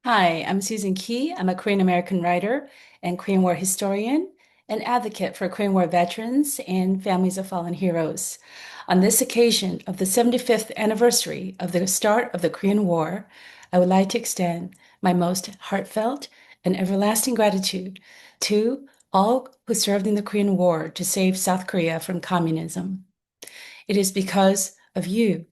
Hi, I'm Susan Key. I'm a Korean American writer and Korean War historian and advocate for Korean War veterans and families of fallen heroes. On this occasion of the 75th anniversary of the start of the Korean War, I would like to extend my most heartfelt and everlasting gratitude to all who served in the Korean War to save South Korea from communism. It is because of you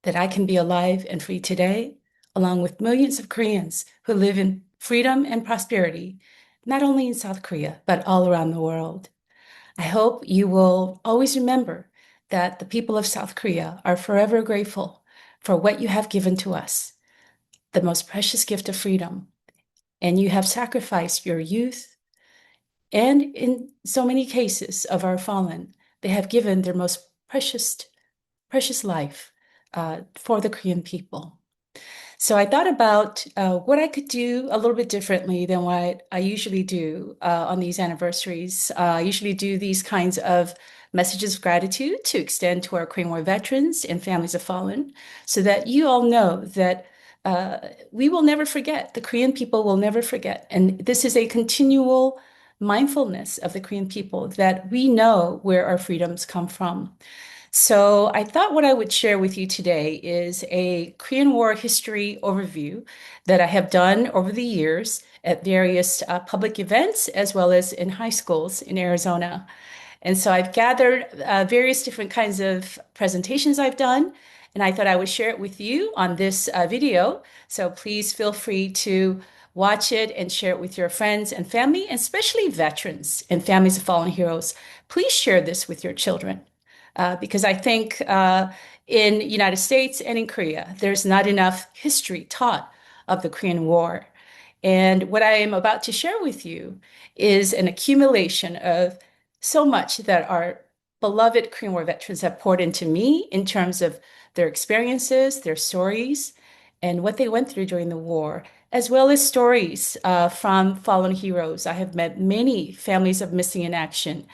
that I can be alive and free today, along with millions of Koreans who live in freedom and prosperity, not only in South Korea, but all around the world. I hope you will always remember that the people of South Korea are forever grateful for what you have given to us, the most precious gift of freedom. And you have sacrificed your youth, and in so many cases of our fallen, they have given their most precious life for the Korean people. So I thought about what I could do a little bit differently than what I usually do on these anniversaries. I usually do these kinds of messages of gratitude to extend to our Korean War veterans and families of fallen, so that you all know that we will never forget. The Korean people will never forget. And this is a continual mindfulness of the Korean people that we know where our freedoms come from. So I thought what I would share with you today is a Korean War history overview that I have done over the years at various public events as well as in high schools in Arizona. And so I've gathered various different kinds of presentations I've done, and I thought I would share it with you on this video. So please feel free to watch it and share it with your friends and family, and especially veterans and families of fallen heroes. Please share this with your children because I think in the United States and in Korea, there's not enough history taught of the Korean War. And what I am about to share with you is an accumulation of so much that our beloved Korean War veterans have poured into me in terms of their experiences, their stories, and what they went through during the war, as well as stories from fallen heroes. I have met many families of missing in action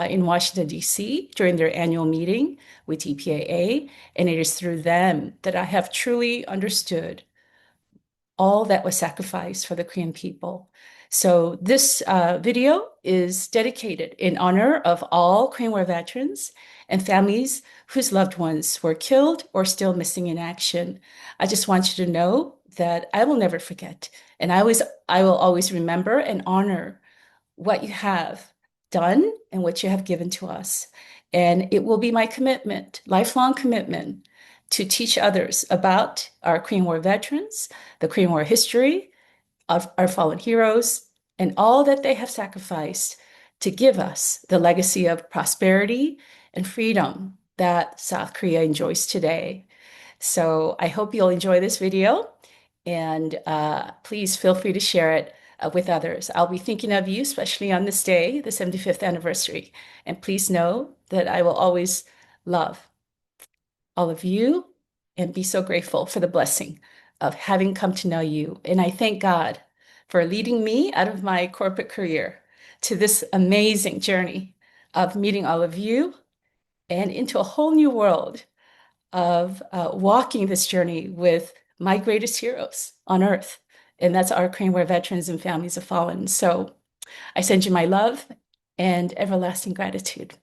in Washington, D.C. during their annual meeting with EPAA, and it is through them that I have truly understood all that was sacrificed for the Korean people. So this video is dedicated in honor of all Korean War veterans and families whose loved ones were killed or still missing in action. I just want you to know that I will never forget, and I will always remember and honor what you have done and what you have given to us. And it will be my commitment, lifelong commitment, to teach others about our Korean War veterans, the Korean War history of our fallen heroes, and all that they have sacrificed to give us the legacy of prosperity and freedom that South Korea enjoys today. So I hope you'll enjoy this video, and please feel free to share it with others. I'll be thinking of you, especially on this day, the 75th anniversary. And please know that I will always love all of you and be so grateful for the blessing of having come to know you. And I thank God for leading me out of my corporate career to this amazing journey of meeting all of you and into a whole new world of walking this journey with my greatest heroes on earth. And that's our Korean War veterans and families of fallen. So I send you my love and everlasting gratitude.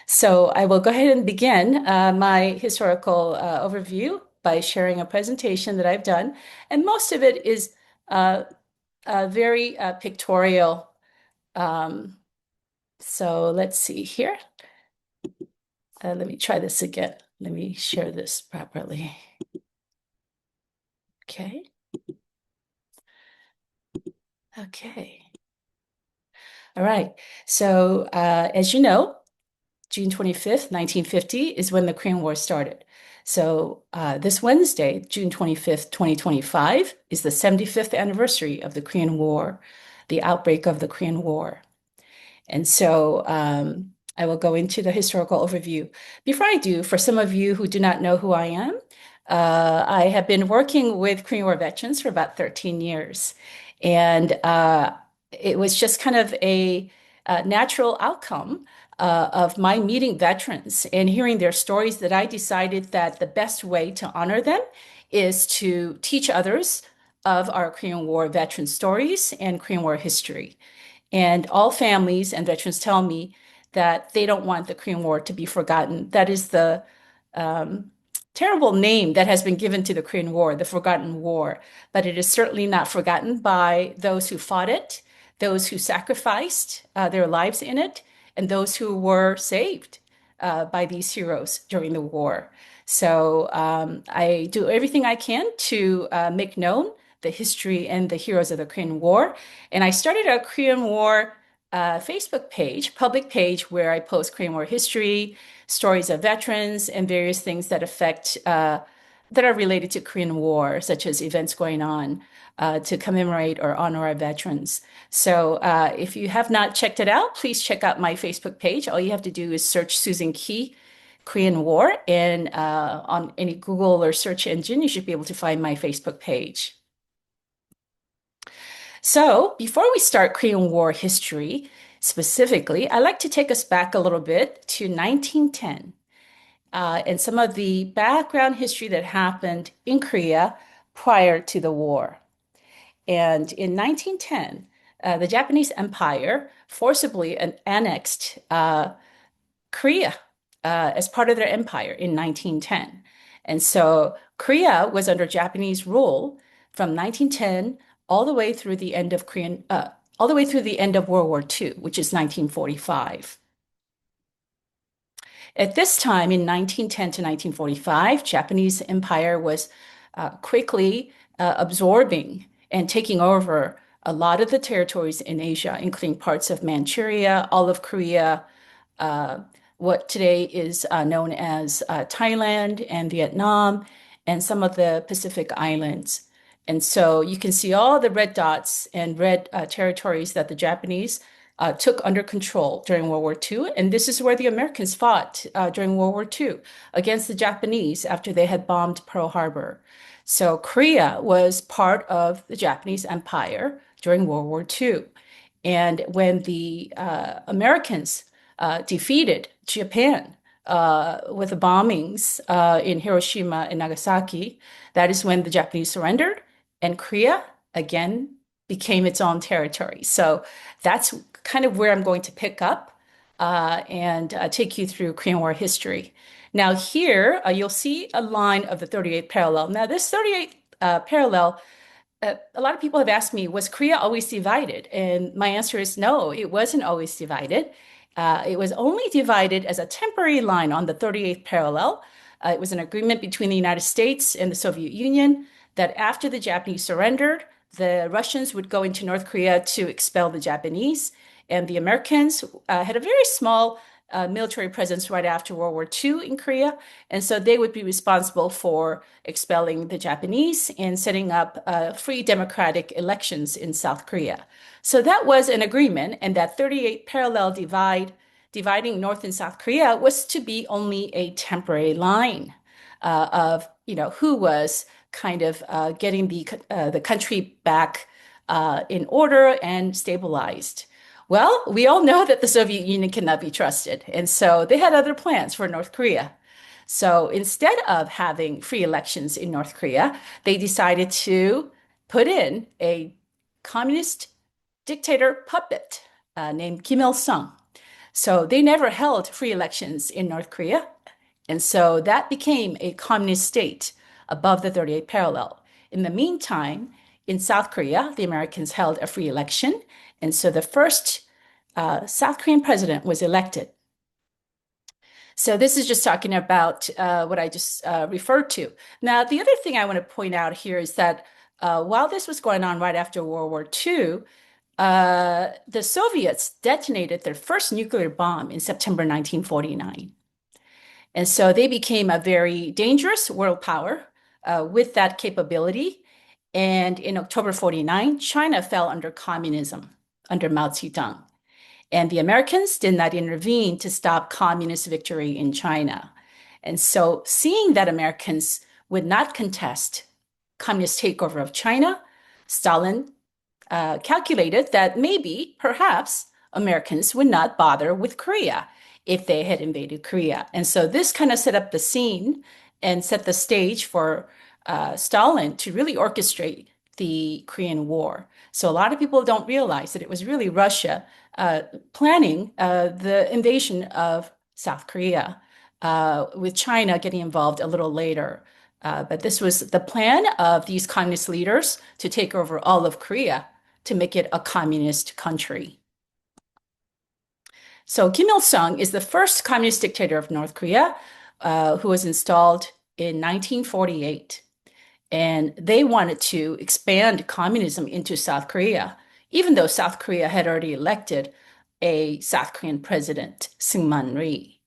So I will go ahead and begin my historical overview by sharing a presentation that I've done. And most of it is very pictorial. Um, so let's see here. Let me try this again. Let me share this properly. Okay. Okay. All right. So as you know, June 25th, 1950 is when the Korean War started. So this Wednesday, June 25th, 2025, is the 75th anniversary of the Korean War, the outbreak of the Korean War. And so I will go into the historical overview. Before I do, for some of you who do not know who I am, I have been working with Korean War veterans for about 13 years. And it was just kind of a natural outcome of my meeting veterans and hearing their stories that I decided that the best way to honor them is to teach others of our Korean War veteran stories and Korean War history. And all families and veterans tell me that they don't want the Korean War to be forgotten. That is the um, terrible name that has been given to the Korean War, the Forgotten War. But it is certainly not forgotten by those who fought it, those who sacrificed their lives in it, and those who were saved by these heroes during the war. So I do everything I can to make known the history and the heroes of the Korean War. And I started a Korean War Facebook page, public page, where I post Korean War history, stories of veterans, and various things that affect that are related to Korean War, such as events going on to commemorate or honor our veterans. So if you have not checked it out, please check out my Facebook page. All you have to do is search susankee Korean War, and on any Google or search engine, you should be able to find my Facebook page. So, before we start Korean War history specifically, I'd like to take us back a little bit to 1910 and some of the background history that happened in Korea prior to the war. And in 1910, the Japanese Empire forcibly annexed Korea as part of their empire in 1910. And so Korea was under Japanese rule from 1910 all the way through the end of all the way through the end of World War II, which is 1945. At this time in 1910 to 1945, Japanese empire was quickly absorbing and taking over a lot of the territories in Asia, including parts of Manchuria, all of Korea, uh, what today is known as Thailand and Vietnam, and some of the Pacific Islands. And so you can see all the red dots and red territories that the Japanese took under control during World War II. And this is where the Americans fought during World War II against the Japanese after they had bombed Pearl Harbor. So Korea was part of the Japanese Empire during World War II. And when the Americans defeated Japan with the bombings in Hiroshima and Nagasaki, that is when the Japanese surrendered, and Korea again became its own territory. So that's kind of where I'm going to pick up and take you through Korean War history. Now, here you'll see a line of the 38th parallel. Now, this 38th parallel, a lot of people have asked me, was Korea always divided? And my answer is no, it wasn't always divided. It was only divided as a temporary line on the 38th parallel. It was an agreement between the United States and the Soviet Union that after the Japanese surrendered, the Russians would go into North Korea to expel the Japanese. And the Americans had a very small military presence right after World War II in Korea. And so they would be responsible for expelling the Japanese and setting up free democratic elections in South Korea. So that was an agreement, and that 38 parallel dividing North and South Korea was to be only a temporary line of, who was kind of getting the country back in order and stabilized. Well, we all know that the Soviet Union cannot be trusted. And so they had other plans for North Korea. So instead of having free elections in North Korea, they decided to put in a communist dictator puppet named Kim Il-sung. So they never held free elections in North Korea. And so that became a communist state above the 38th parallel. In the meantime, in South Korea, the Americans held a free election. And so the first South Korean president was elected. So this is just talking about what I just referred to. Now, the other thing I want to point out here is that while this was going on right after World War II, the Soviets detonated their first nuclear bomb in September 1949. And so they became a very dangerous world power with that capability. And in October 49, China fell under communism under Mao Zedong. And the Americans did not intervene to stop communist victory in China. And so seeing that Americans would not contest communist takeover of China, Stalin calculated that maybe, perhaps, Americans would not bother with Korea if they had invaded Korea. And so this kind of set up the scene and set the stage for Stalin to really orchestrate the Korean War. So a lot of people don't realize that it was really Russia uh, planning the invasion of South Korea, with China getting involved a little later. But this was the plan of these communist leaders to take over all of Korea to make it a communist country. So Kim Il-sung is the first communist dictator of North Korea, who was installed in 1948. And they wanted to expand communism into South Korea, even though South Korea had already elected a South Korean president, Syngman Rhee.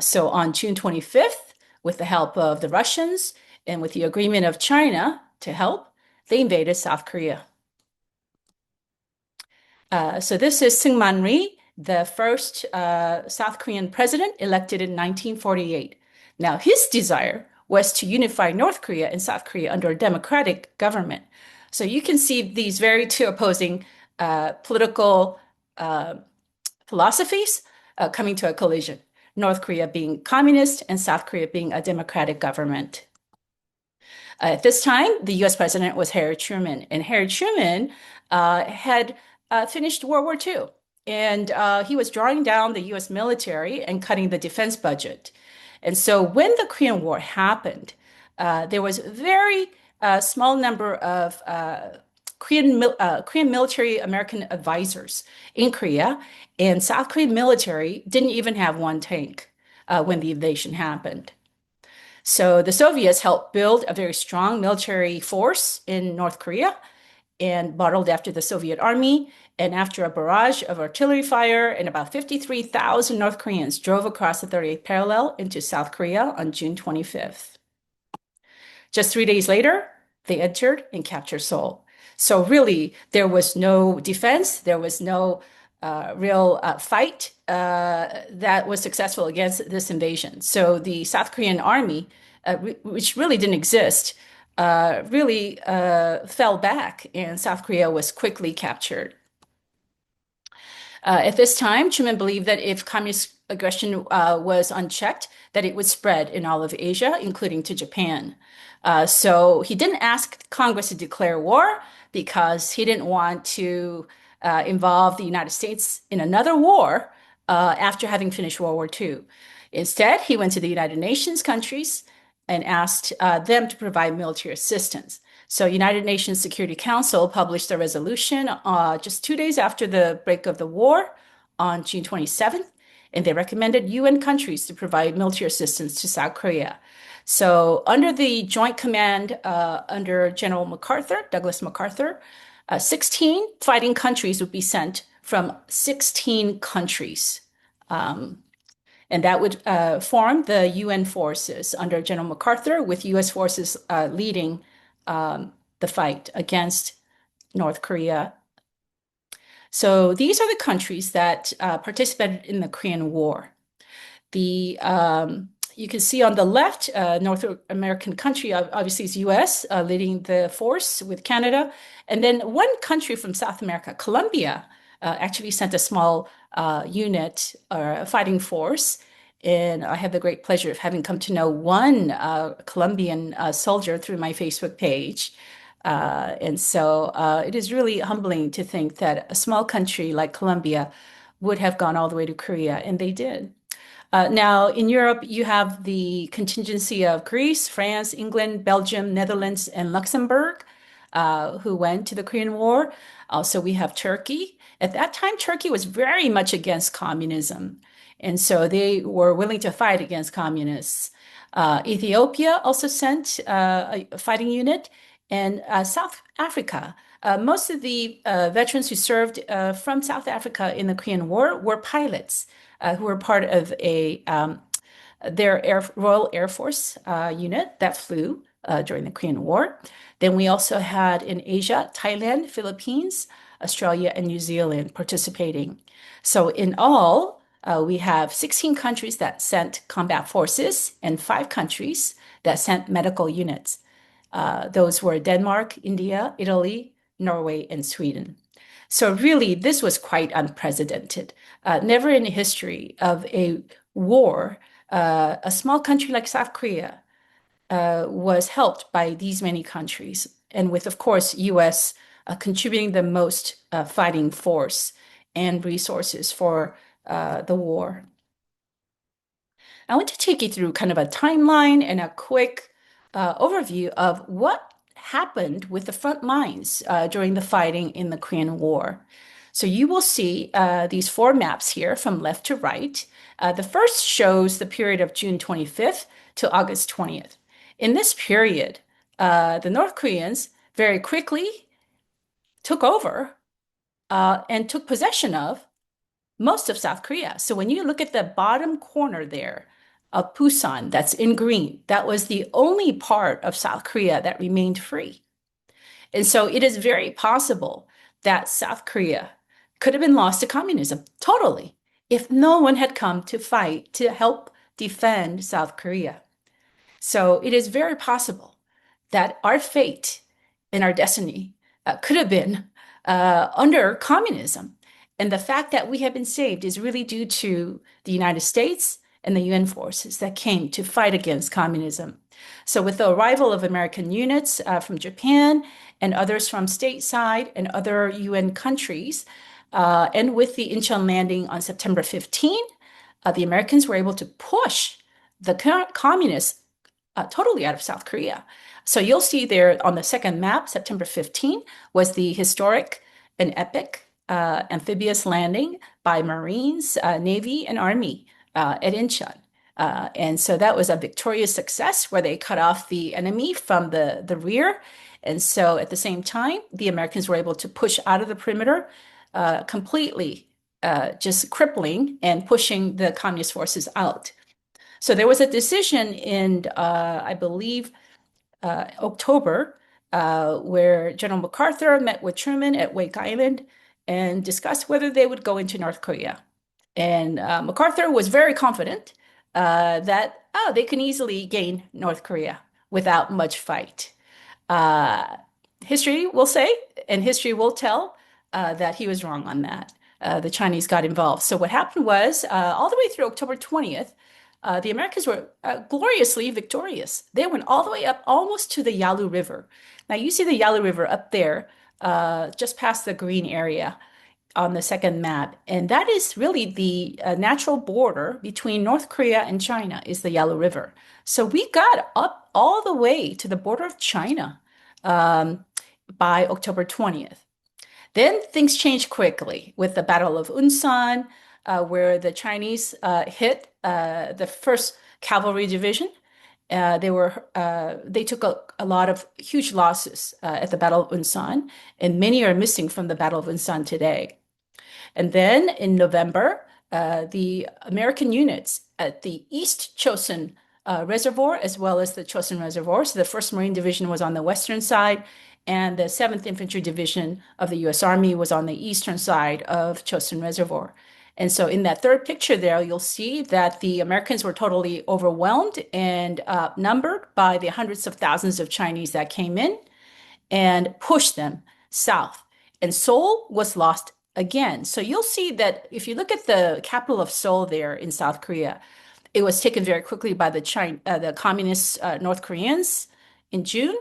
So on June 25th, with the help of the Russians and with the agreement of China to help, they invaded South Korea. So this is Syngman Rhee, the first South Korean president elected in 1948. Now, his desire was to unify North Korea and South Korea under a democratic government. So you can see these very two opposing political uh, philosophies coming to a collision. North Korea being communist and South Korea being a democratic government. At this time, the US president was Harry Truman, and Harry Truman had finished World War II, and he was drawing down the US military and cutting the defense budget. And so when the Korean War happened, there was a very small number of Korean military American advisors in Korea, and South Korean military didn't even have one tank when the invasion happened. So the Soviets helped build a very strong military force in North Korea and modeled after the Soviet army. And after a barrage of artillery fire, and about 53,000 North Koreans drove across the 38th parallel into South Korea on June 25th. Just 3 days later, they entered and captured Seoul. So really, there was no defense, there was no real fight that was successful against this invasion. So the South Korean army, which really didn't exist, really fell back, and South Korea was quickly captured. At this time, Truman believed that if communist aggression was unchecked, that it would spread in all of Asia, including to Japan. So he didn't ask Congress to declare war because he didn't want to involve the United States in another war after having finished World War II. Instead, he went to the United Nations countries and asked them to provide military assistance. So United Nations Security Council published a resolution just 2 days after the break of the war on June 27th, and they recommended UN countries to provide military assistance to South Korea. So under the joint command under General MacArthur, Douglas MacArthur, 16 fighting countries would be sent from 16 countries. And that would form the UN forces under General MacArthur, with US forces leading the fight against North Korea. So these are the countries that participated in the Korean War. You can see on the left, North American country, obviously is US, leading the force with Canada. And then one country from South America, Colombia, actually sent a small unit or fighting force. And I have the great pleasure of having come to know one Colombian soldier through my Facebook page. And so it is really humbling to think that a small country like Colombia would have gone all the way to Korea, and they did. Now, in Europe, you have the contingency of Greece, France, England, Belgium, Netherlands, and Luxembourg, who went to the Korean War. Also, we have Turkey. At that time, Turkey was very much against communism, and so they were willing to fight against communists. Ethiopia also sent a fighting unit, and South Africa. Most of the veterans who served from South Africa in the Korean War were pilots who were part of their Royal Air Force unit that flew during the Korean War. Then we also had in Asia, Thailand, Philippines, Australia, and New Zealand participating. So in all, we have 16 countries that sent combat forces and 5 countries that sent medical units. Those were Denmark, India, Italy, Norway, and Sweden. So really, this was quite unprecedented. Never in the history of a war, a small country like South Korea was helped by these many countries, and with, of course, U.S. Contributing the most fighting force and resources for the war. I want to take you through kind of a timeline and a quick overview of what happened with the front lines during the fighting in the Korean War. So you will see these four maps here from left to right. The first shows the period of June 25th to August 20th. In this period, the North Koreans very quickly took over and took possession of most of South Korea. So when you look at the bottom corner there of Busan, that's in green, that was the only part of South Korea that remained free. And so it is very possible that South Korea could have been lost to communism totally if no one had come to fight to help defend South Korea. So it is very possible that our fate and our destiny could have been under communism. And the fact that we have been saved is really due to the United States and the UN forces that came to fight against communism. So, with the arrival of American units from Japan and others from stateside and other UN countries, and with the Incheon landing on September 15, the Americans were able to push the communists totally out of South Korea. So you'll see there on the second map, September 15 was the historic and epic amphibious landing by Marines, Navy, and Army at Incheon. And so that was a victorious success where they cut off the enemy from the rear. And so at the same time, the Americans were able to push out of the perimeter, completely just crippling and pushing the communist forces out. So there was a decision in, I believe, October, where General MacArthur met with Truman at Wake Island and discussed whether they would go into North Korea. And MacArthur was very confident that, oh, they can easily gain North Korea without much fight. Uh, History will say, and history will tell, that he was wrong on that. The Chinese got involved. So what happened was, all the way through October 20th, the Americans were gloriously victorious. They went all the way up almost to the Yalu River. Now you see the Yalu River up there, just past the green area on the second map. And that is really the natural border between North Korea and China is the Yalu River. So we got up all the way to the border of China by October 20th. Then things changed quickly with the Battle of Unsan, where the Chinese hit the first Cavalry Division. They took a lot of huge losses at the Battle of Unsan, and many are missing from the Battle of Unsan today. And then in November, the American units at the East Chosin Reservoir, as well as the Chosin Reservoir. So the 1st Marine Division was on the western side, and the 7th Infantry Division of the U.S. Army was on the eastern side of Chosin Reservoir. And so in that third picture there, you'll see that the Americans were totally overwhelmed and numbered by the hundreds of thousands of Chinese that came in and pushed them south. And Seoul was lost again. So you'll see that if you look at the capital of Seoul there in South Korea, it was taken very quickly by the communist North Koreans in June.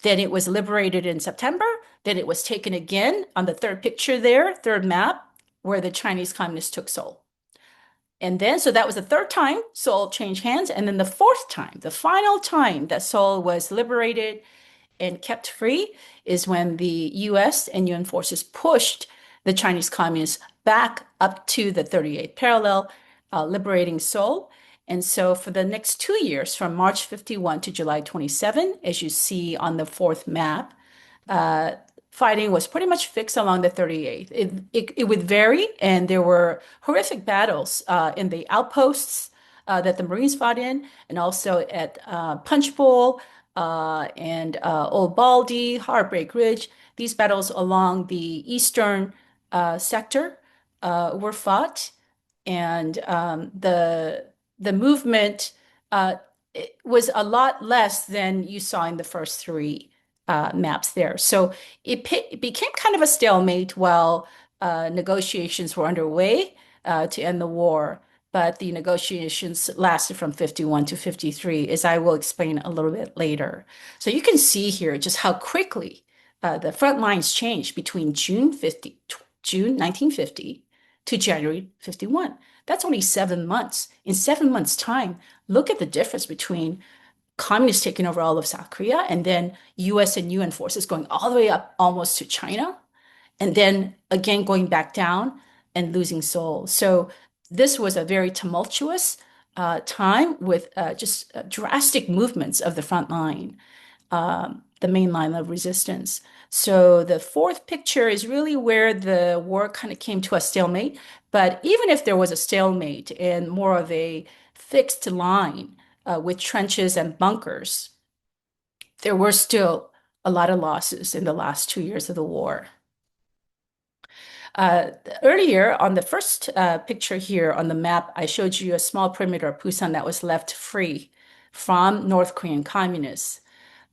Then it was liberated in September. Then it was taken again on the third picture there, third map, where the Chinese communists took Seoul. And then, so that was the third time Seoul changed hands. And then the fourth time, the final time that Seoul was liberated and kept free is when the US and UN forces pushed the Chinese communists back up to the 38th parallel, liberating Seoul. And so for the next 2 years, from March 51 to July 27, as you see on the fourth map, fighting was pretty much fixed along the 38th. It would vary, and there were horrific battles in the outposts that the Marines fought in, and also at Punch Bowl and Old Baldy, Heartbreak Ridge. These battles along the eastern sector were fought, and the movement was a lot less than you saw in the first three maps there. So it became kind of a stalemate while negotiations were underway to end the war. but the negotiations lasted from 51 to 53, as I will explain a little bit later. So you can see here just how quickly the front lines changed between June 1950 to January 51. That's only 7 months. In 7 months' time, look at the difference between communists taking over all of South Korea and then US and UN forces going all the way up almost to China and then again going back down and losing Seoul. So this was a very tumultuous time with just drastic movements of the front line, the main line of resistance. So the fourth picture is really where the war kind of came to a stalemate. But even if there was a stalemate and more of a fixed line with trenches and bunkers, there were still a lot of losses in the last 2 years of the war. Uh, Earlier on the first picture here on the map, I showed you a small perimeter of Busan that was left free from North Korean communists.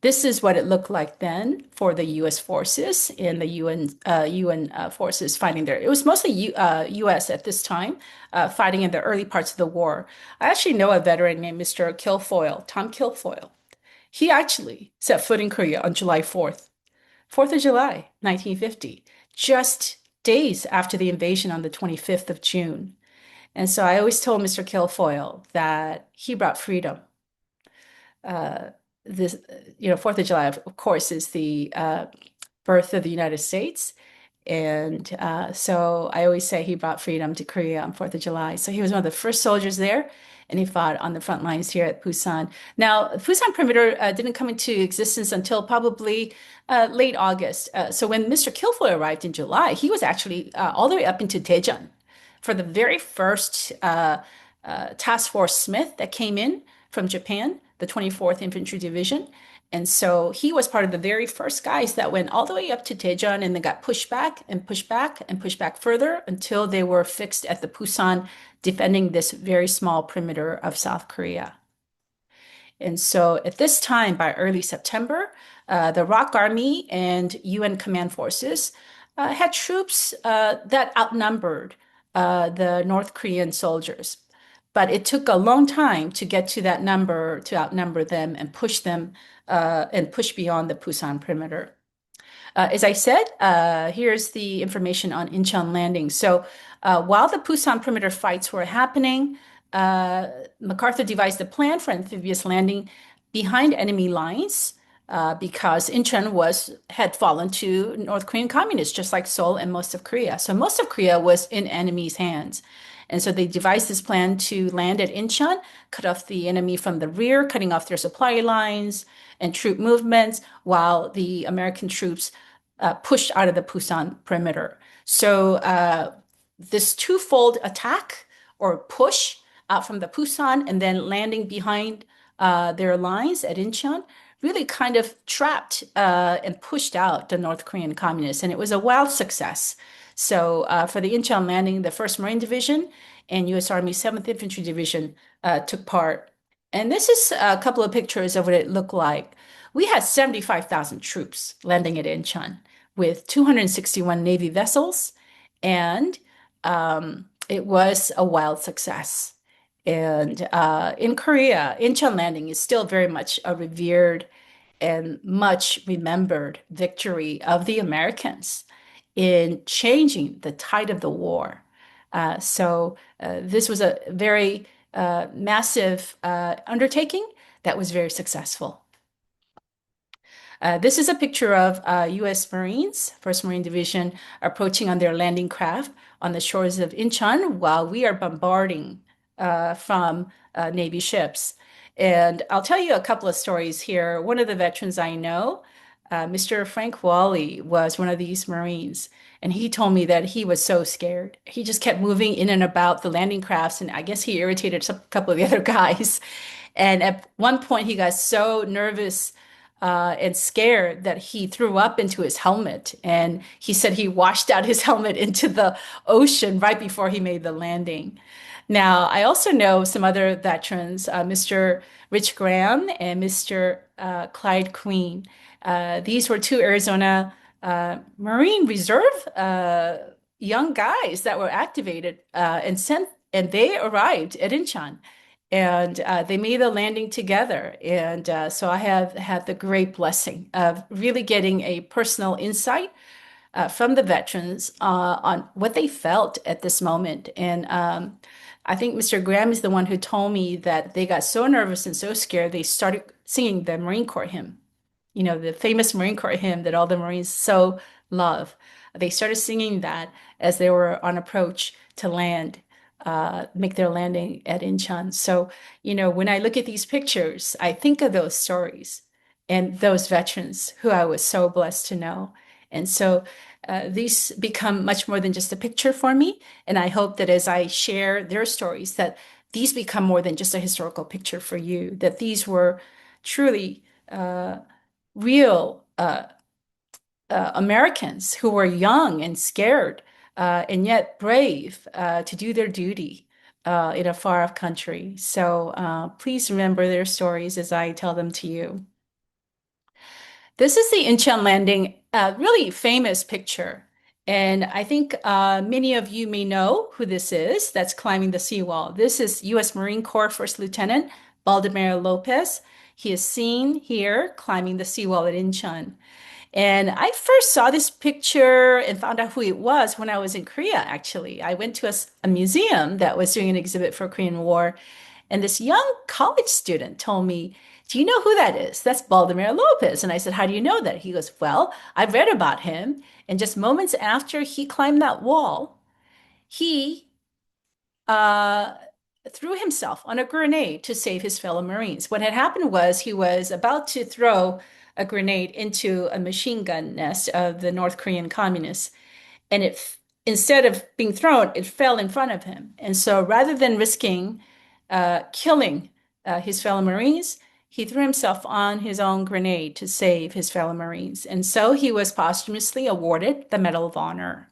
This is what it looked like then for the U.S. forces and the UN forces fighting there. It was mostly U.S. at this time, fighting in the early parts of the war. I actually know a veteran named Mr. Kilfoyle, Tom Kilfoyle. He actually set foot in Korea on July 4th. 4th of July, 1950, just days after the invasion on the 25th of June. And so I always told Mr. Kilfoyle that he brought freedom. Uh, this, 4th of July, of course, is the birth of the United States. And so I always say he brought freedom to Korea on 4th of July. So he was one of the first soldiers there, and he fought on the front lines here at Busan. Now, Busan perimeter didn't come into existence until probably late August. So when Mr. Kilfoyle arrived in July, he was actually all the way up into Daejeon for the very first Task Force Smith that came in from Japan, the 24th Infantry Division. And so he was part of the very first guys that went all the way up to Daejeon and then got pushed back and pushed back and pushed back further until they were fixed at the Busan, defending this very small perimeter of South Korea. And so at this time, by early September, the ROK Army and UN command forces had troops that outnumbered the North Korean soldiers. But it took a long time to get to that number, to outnumber them and push beyond the Busan perimeter. As I said, here's the information on Incheon landing. So while the Busan perimeter fights were happening, MacArthur devised a plan for amphibious landing behind enemy lines because Incheon had fallen to North Korean communists, just like Seoul and most of Korea. So most of Korea was in enemy's hands. And so they devised this plan to land at Incheon, cut off the enemy from the rear, cutting off their supply lines and troop movements, while the American troops pushed out of the Busan perimeter. So this twofold attack or push out from the Busan and then landing behind their lines at Incheon really kind of trapped and pushed out the North Korean communists. And it was a wild success. So for the Incheon landing, the 1st Marine Division and U.S. Army 7th Infantry Division took part. And this is a couple of pictures of what it looked like. We had 75,000 troops landing at Incheon with 261 Navy vessels, and it was a wild success. And in Korea, Incheon landing is still very much a revered and much remembered victory of the Americans in changing the tide of the war. So this was a very massive undertaking that was very successful. This is a picture of U.S. Marines, 1st Marine Division, approaching on their landing craft on the shores of Incheon while we are bombarding from Navy ships. And I'll tell you a couple of stories here. One of the veterans I know, Mr. Frank Wally, was one of these Marines. And he told me that he was so scared. He just kept moving in and about the landing crafts. And I guess he irritated a couple of the other guys. And at one point, he got so nervous and scared that he threw up into his helmet. And he said he washed out his helmet into the ocean right before he made the landing. Now, I also know some other veterans, Mr. Rich Graham and Mr. Clyde Queen. These were two Arizona Marine Reserve young guys that were activated and sent and they arrived at Incheon, and they made the landing together. And so I have had the great blessing of really getting a personal insight from the veterans on what they felt at this moment. And I think Mr. Graham is the one who told me that they got so nervous and so scared they started singing the Marine Corps hymn, the famous Marine Corps hymn that all the Marines so love. They started singing that as they were on approach to land, make their landing at Incheon. So, when I look at these pictures, I think of those stories and those veterans who I was so blessed to know. And so these become much more than just a picture for me. And I hope that as I share their stories, that these become more than just a historical picture for you, that these were truly real Americans who were young and scared and yet brave to do their duty in a far off country. So please remember their stories as I tell them to you. This is the Incheon landing, a really famous picture. And I think many of you may know who this is that's climbing the seawall. This is U.S. Marine Corps First Lieutenant Baldomero Lopez. He is seen here climbing the seawall at Incheon. And I first saw this picture and found out who it was when I was in Korea, actually. I went to a museum that was doing an exhibit for Korean War, and this young college student told me, "Do you know who that is? That's Baldomero Lopez." And I said, "How do you know that?" He goes, "Well, I've read about him." And just moments after he climbed that wall, he uh, threw himself on a grenade to save his fellow Marines. What had happened was he was about to throw a grenade into a machine gun nest of the North Korean communists, and instead of being thrown, it fell in front of him. And so rather than risking killing his fellow Marines, he threw himself on his own grenade to save his fellow Marines. And so he was posthumously awarded the Medal of Honor.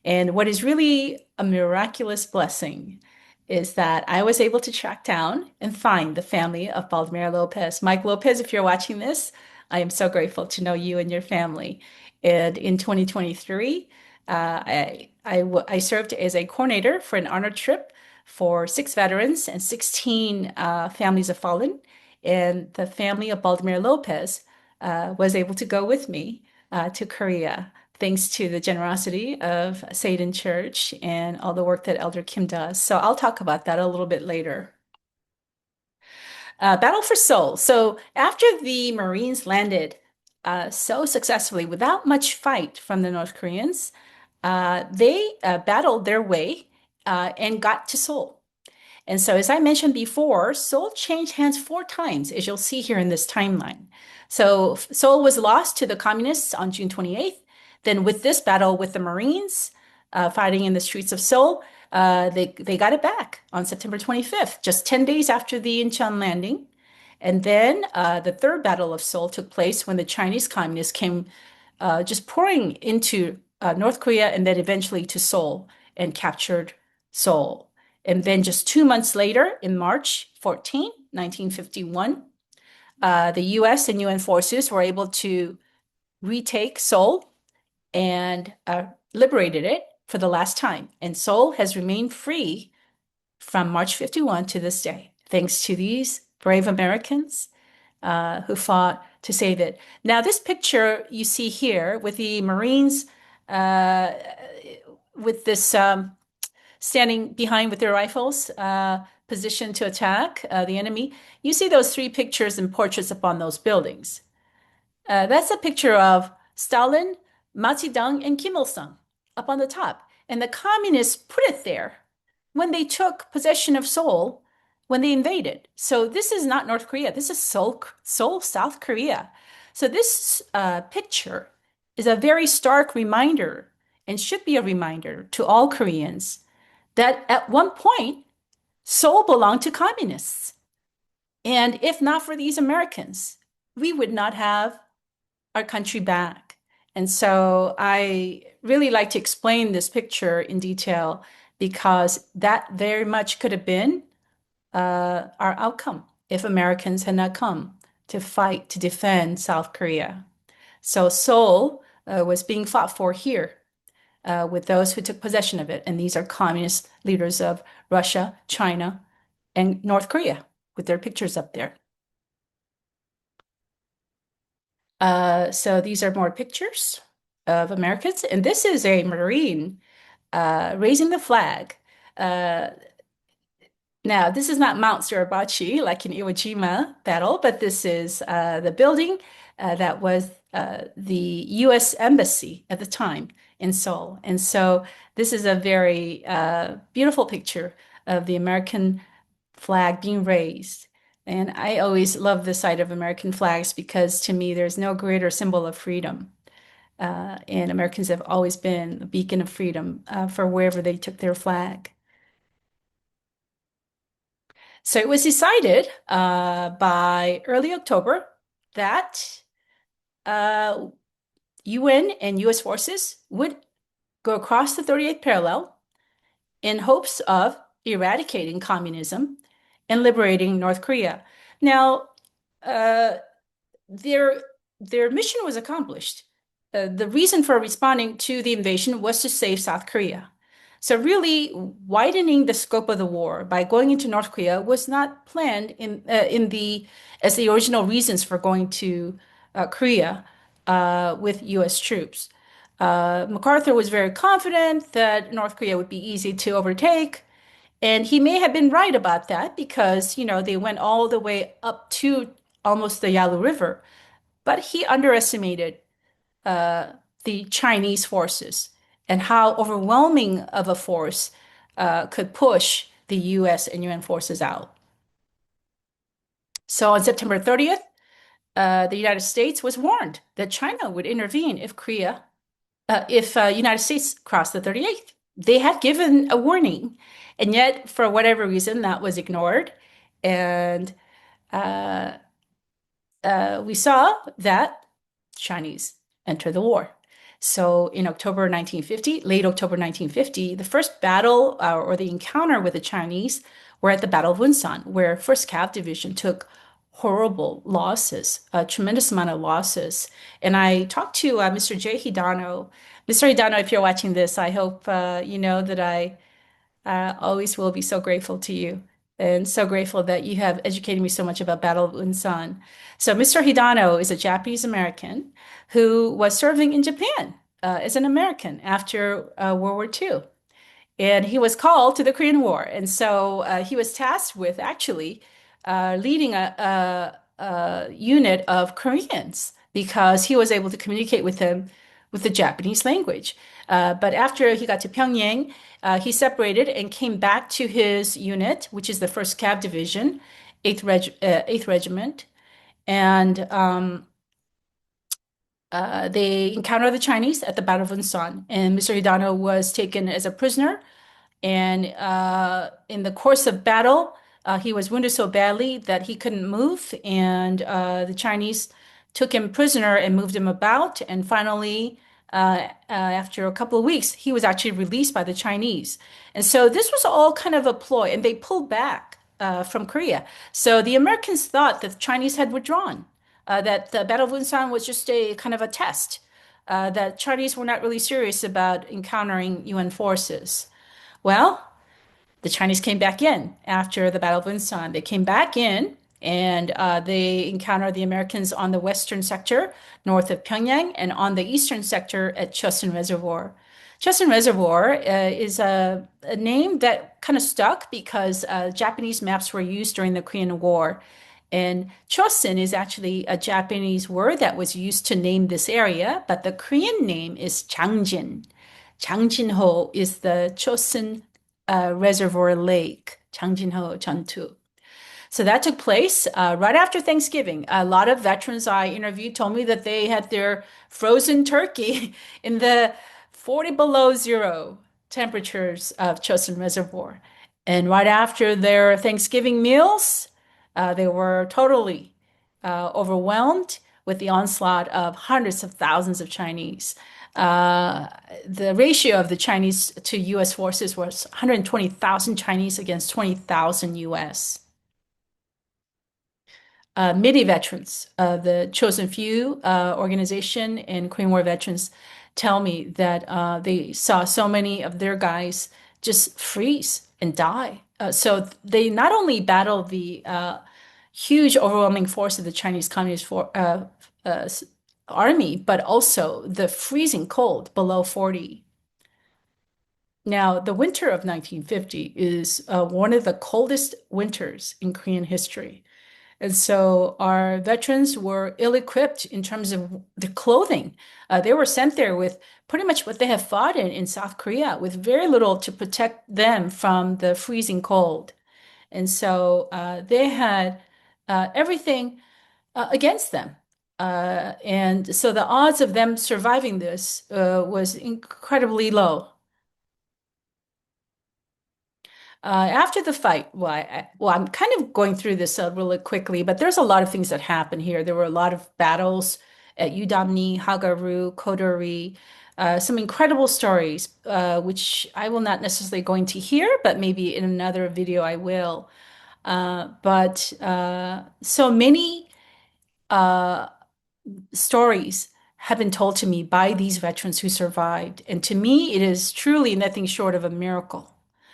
And what is really a miraculous blessing is that I was able to track down and find the family of Baldomero Lopez. Mike Lopez, if you're watching this, I am so grateful to know you and your family. And in 2023, I served as a coordinator for an honor trip for 6 veterans and 16 families of fallen. And the family of Baldomero Lopez was able to go with me to Korea, thanks to the generosity of Satan Church and all the work that Elder Kim does. So I'll talk about that a little bit later. Battle for Seoul. So after the Marines landed so successfully without much fight from the North Koreans, they battled their way and got to Seoul. And so, as I mentioned before, Seoul changed hands 4 times, as you'll see here in this timeline. So, Seoul was lost to the communists on June 28th. Then, with this battle with the Marines fighting in the streets of Seoul, they got it back on September 25th, just 10 days after the Incheon landing. And then the third battle of Seoul took place when the Chinese communists came just pouring into North Korea and then eventually to Seoul and captured Seoul. And then just 2 months later, in March 14, 1951, the US and UN forces were able to retake Seoul and liberated it for the last time. And Seoul has remained free from March 51 to this day, thanks to these brave Americans who fought to save it. Now, this picture you see here with the Marines with this standing behind with their rifles, positioned to attack the enemy. You see those 3 pictures and portraits upon those buildings. That's a picture of Stalin, Mao Zedong, and Kim Il-sung up on the top. And the communists put it there when they took possession of Seoul, when they invaded. So this is not North Korea. This is Seoul, South Korea. So this picture is a very stark reminder and should be a reminder to all Koreans that at one point, Seoul belonged to communists. And if not for these Americans, we would not have our country back. And so I really like to explain this picture in detail because that very much could have been our outcome if Americans had not come to fight to defend South Korea. So Seoul was being fought for here with those who took possession of it. And these are communist leaders of Russia, China, and North Korea with their pictures up there. So these are more pictures of Americans. And this is a Marine raising the flag. Uh, Now, this is not Mount Suribachi like in Iwo Jima battle, but this is the building that was the U.S. Embassy at the time in Seoul. And so this is a very beautiful picture of the American flag being raised. And I always love the sight of American flags because to me, there's no greater symbol of freedom. And Americans have always been a beacon of freedom for wherever they took their flag. So it was decided by early October that uh, UN and US forces would go across the 38th parallel in hopes of eradicating communism and liberating North Korea. Now, uh, their their mission was accomplished. The reason for responding to the invasion was to save South Korea. So really widening the scope of the war by going into North Korea was not planned in the as the original reasons for going to Korea with U.S. troops. MacArthur was very confident that North Korea would be easy to overtake, and he may have been right about that because, they went all the way up to almost the Yalu River. But he underestimated uh, the Chinese forces and how overwhelming of a force could push the US and UN forces out. So on September 30th, the United States was warned that China would intervene if United States crossed the 38th. They had given a warning, and yet for whatever reason that was ignored, and uh, we saw that Chinese enter the war. So in October 1950, late October 1950, the first battle or the encounter with the Chinese were at the Battle of Wonsan, where 1st Cav Division took horrible losses, a tremendous amount of losses. And I talked to Mr. J. Hidano. Mr. Hidano, if you're watching this, I hope you know that I always will be so grateful to you and so grateful that you have educated me so much about Battle of Unsan. So Mr. Hidano is a Japanese American who was serving in Japan as an American after World War II. And he was called to the Korean War. And so he was tasked with actually leading a unit of Koreans because he was able to communicate with them with the Japanese language. But after he got to Pyongyang, he separated and came back to his unit, which is the 1st Cav Division, 8th Regiment. And they encountered the Chinese at the Battle of Unsan. And Mr. Hidano was taken as a prisoner, and in the course of battle, he was wounded so badly that he couldn't move. And the Chinese took him prisoner and moved him about. And finally, after a couple of weeks, he was actually released by the Chinese. And so this was all kind of a ploy, and they pulled back from Korea. So the Americans thought that the Chinese had withdrawn, that the Battle of Wonsan was just a kind of a test, that Chinese were not really serious about encountering UN forces. Well, the Chinese came back in after the Battle of Wonsan. They came back in and they encountered the Americans on the western sector north of Pyongyang and on the eastern sector at Chosin Reservoir. Chosin Reservoir is a name that kind of stuck because Japanese maps were used during the Korean War. And Chosin is actually a Japanese word that was used to name this area, but the Korean name is Changjin. Changjinho is the Chosin Reservoir Lake, Changjinho Chantu. So that took place right after Thanksgiving. A lot of veterans I interviewed told me that they had their frozen turkey in the 40 below zero temperatures of Chosin Reservoir. And right after their Thanksgiving meals, they were totally overwhelmed with the onslaught of hundreds of thousands of Chinese. Uh, the ratio of the Chinese to US forces was 120,000 Chinese against 20,000 US. MIDI veterans, the Chosen Few organization and Korean War veterans tell me that they saw so many of their guys just freeze and die. So they not only battle the huge overwhelming force of the Chinese uh, army, but also the freezing cold below 40. Now, the winter of 1950 is one of the coldest winters in Korean history. And so our veterans were ill-equipped in terms of the clothing. They were sent there with pretty much what they have fought in South Korea, with very little to protect them from the freezing cold. And so they had everything against them. And so the odds of them surviving this was incredibly low. After the fight, I'm kind of going through this really quickly, but there's a lot of things that happen here. There were a lot of battles at Udamni, Hagaru, Kodori, some incredible stories, which I will not necessarily going to hear, but maybe in another video I will. But so many uh, stories have been told to me by these veterans who survived. And to me, it is truly nothing short of a miracle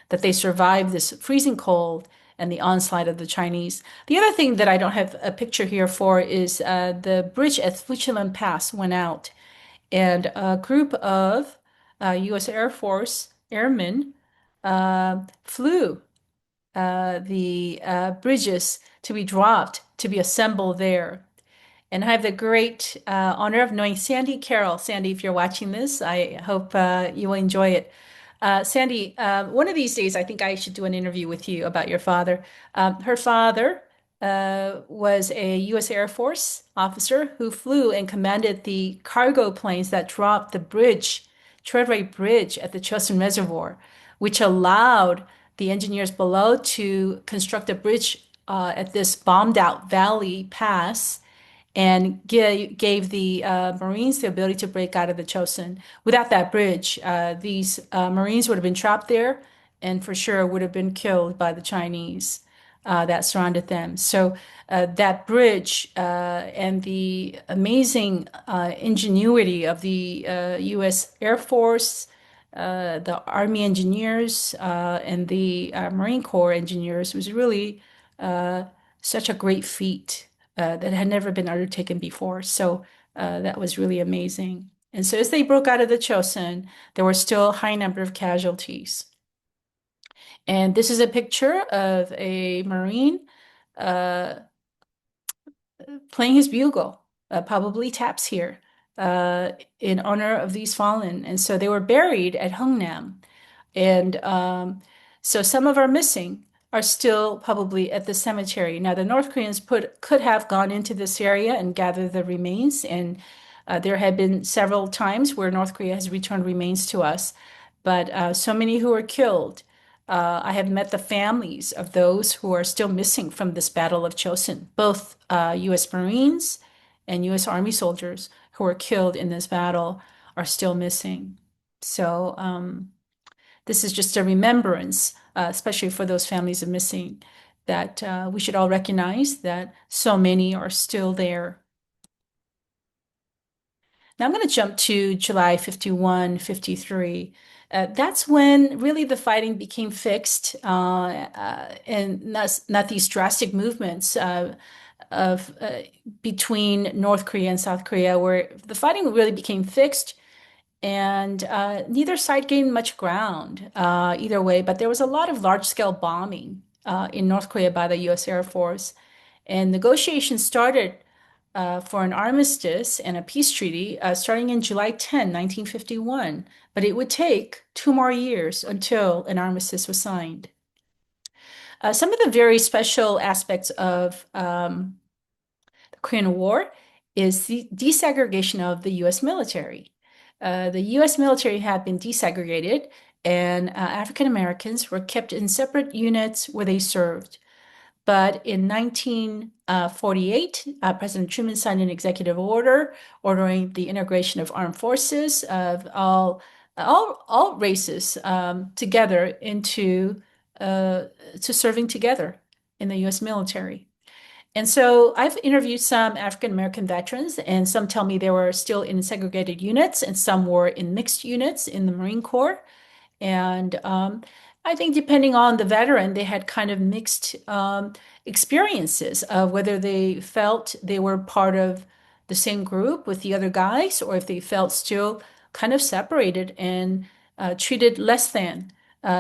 that they survived this freezing cold and the onslaught of the Chinese. The other thing that I don't have a picture here for is the bridge at Fuchilin Pass went out, and a group of U.S. Air Force airmen flew the bridges to be dropped, to be assembled there. And I have the great honor of knowing Sandy Carroll. Sandy, if you're watching this, I hope you will enjoy it. Sandy, one of these days, I think I should do an interview with you about your father. Her father was a U.S. Air Force officer who flew and commanded the cargo planes that dropped the bridge, Treadway Bridge at the Chosin Reservoir, which allowed the engineers below to construct a bridge at this bombed out valley pass and gave the Marines the ability to break out of the Chosin. Without that bridge, these Marines would have been trapped there and for sure would have been killed by the Chinese that surrounded them. So that bridge and the amazing ingenuity of the U.S. Air Force, the Army engineers, and the Marine Corps engineers was really such a great feat that had never been undertaken before. So that was really amazing. And so as they broke out of the Chosin, there were still a high number of casualties. And this is a picture of a Marine uh, playing his bugle, probably taps here, uh, in honor of these fallen. And so they were buried at Hungnam. And so some of our missing are still probably at the cemetery. Now, the North Koreans could have gone into this area and gathered the remains, and there have been several times where North Korea has returned remains to us. But so many who were killed. I have met the families of those who are still missing from this Battle of Chosin, both U.S. Marines and U.S. Army soldiers who were killed in this battle are still missing. So, this is just a remembrance, especially for those families of missing, that we should all recognize that so many are still there. Now I'm going to jump to July 51, 53. That's when really the fighting became fixed, and not these drastic movements of between North Korea and South Korea, where the fighting really became fixed and neither side gained much ground either way, but there was a lot of large-scale bombing in North Korea by the U.S. Air Force. And negotiations started for an armistice and a peace treaty starting in July 10, 1951. But it would take 2 more years until an armistice was signed. Some of the very special aspects of the Korean War is the desegregation of the U.S. military. The U.S. military had been desegregated, and African Americans were kept in separate units where they served. But in 1948, President Truman signed an executive order ordering the integration of armed forces of all races together into to serving together in the U.S. military. And so I've interviewed some African American veterans, and some tell me they were still in segregated units, and some were in mixed units in the Marine Corps. And I think depending on the veteran, they had kind of mixed experiences of whether they felt they were part of the same group with the other guys, or if they felt still kind of separated and treated less than.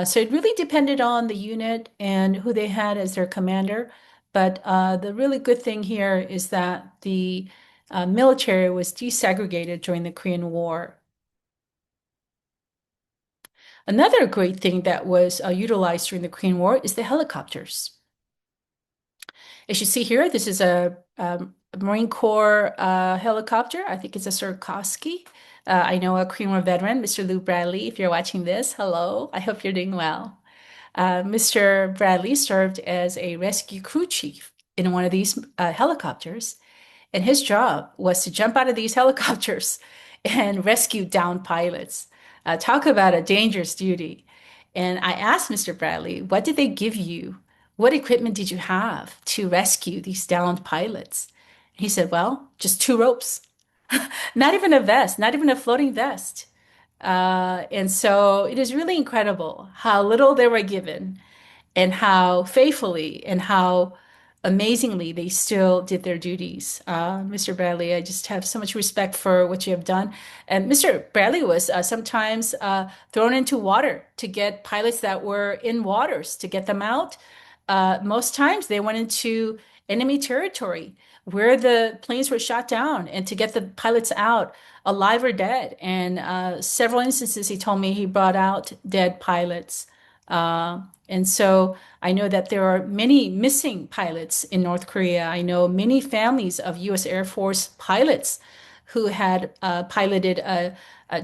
So it really depended on the unit and who they had as their commander. But the really good thing here is that the military was desegregated during the Korean War. Another great thing that was utilized during the Korean War is the helicopters. As you see here, this is a Marine Corps helicopter. I think it's a Sikorsky. I know a Korean War veteran, Mr. Lou Bradley. If you're watching this, hello. I hope you're doing well. Mr. Bradley served as a rescue crew chief in one of these helicopters. And his job was to jump out of these helicopters and rescue downed pilots. Talk about a dangerous duty. And I asked Mr. Bradley, what did they give you? What equipment did you have to rescue these downed pilots? He said, well, just two ropes, not even a vest, not even a floating vest. And so it is really incredible how little they were given and how faithfully and how amazingly they still did their duties. Mr. Bradley, I just have so much respect for what you have done. And Mr. Bradley was sometimes thrown into water to get pilots that were in waters to get them out. Most times they went into enemy territory where the planes were shot down and to get the pilots out alive or dead. And several instances he told me he brought out dead pilots. And so I know that there are many missing pilots in North Korea. I know many families of U.S. Air Force pilots who had piloted a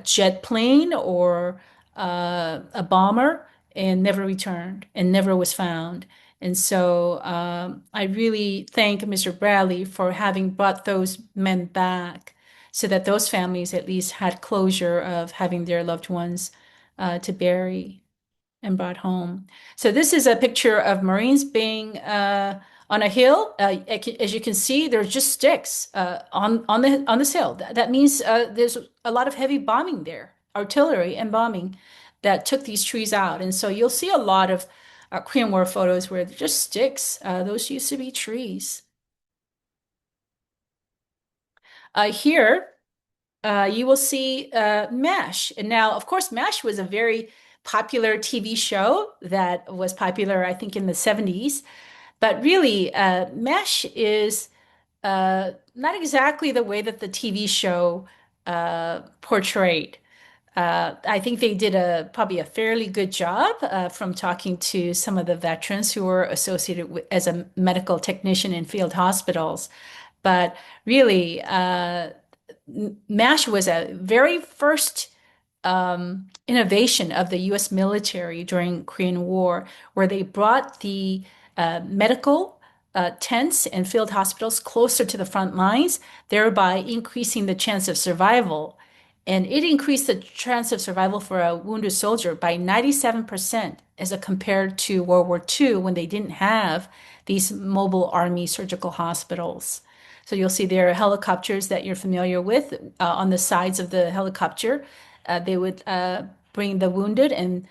jet plane or a bomber and never returned and never was found. And so I really thank Mr. Bradley for having brought those men back so that those families at least had closure of having their loved ones to bury and brought home. So this is a picture of Marines being on a hill. As you can see, there's just sticks on this hill. That means there's a lot of heavy bombing there, artillery and bombing that took these trees out. And so you'll see a lot of Korean War photos where they're just sticks. Those used to be trees. Here, you will see MASH. And now, of course, MASH was a very popular TV show that was popular, I think, in the 70s. But really, MASH is not exactly the way that the TV show portrayed. I think they did probably a fairly good job from talking to some of the veterans who were associated with, as a medical technician in field hospitals. But really, MASH was a very first innovation of the U.S. military during Korean War, where they brought the medical tents and field hospitals closer to the front lines, thereby increasing the chance of survival. And it increased the chance of survival for a wounded soldier by 97% as compared to World War II when they didn't have these mobile army surgical hospitals. So you'll see there are helicopters that you're familiar with on the sides of the helicopter. They would bring the wounded and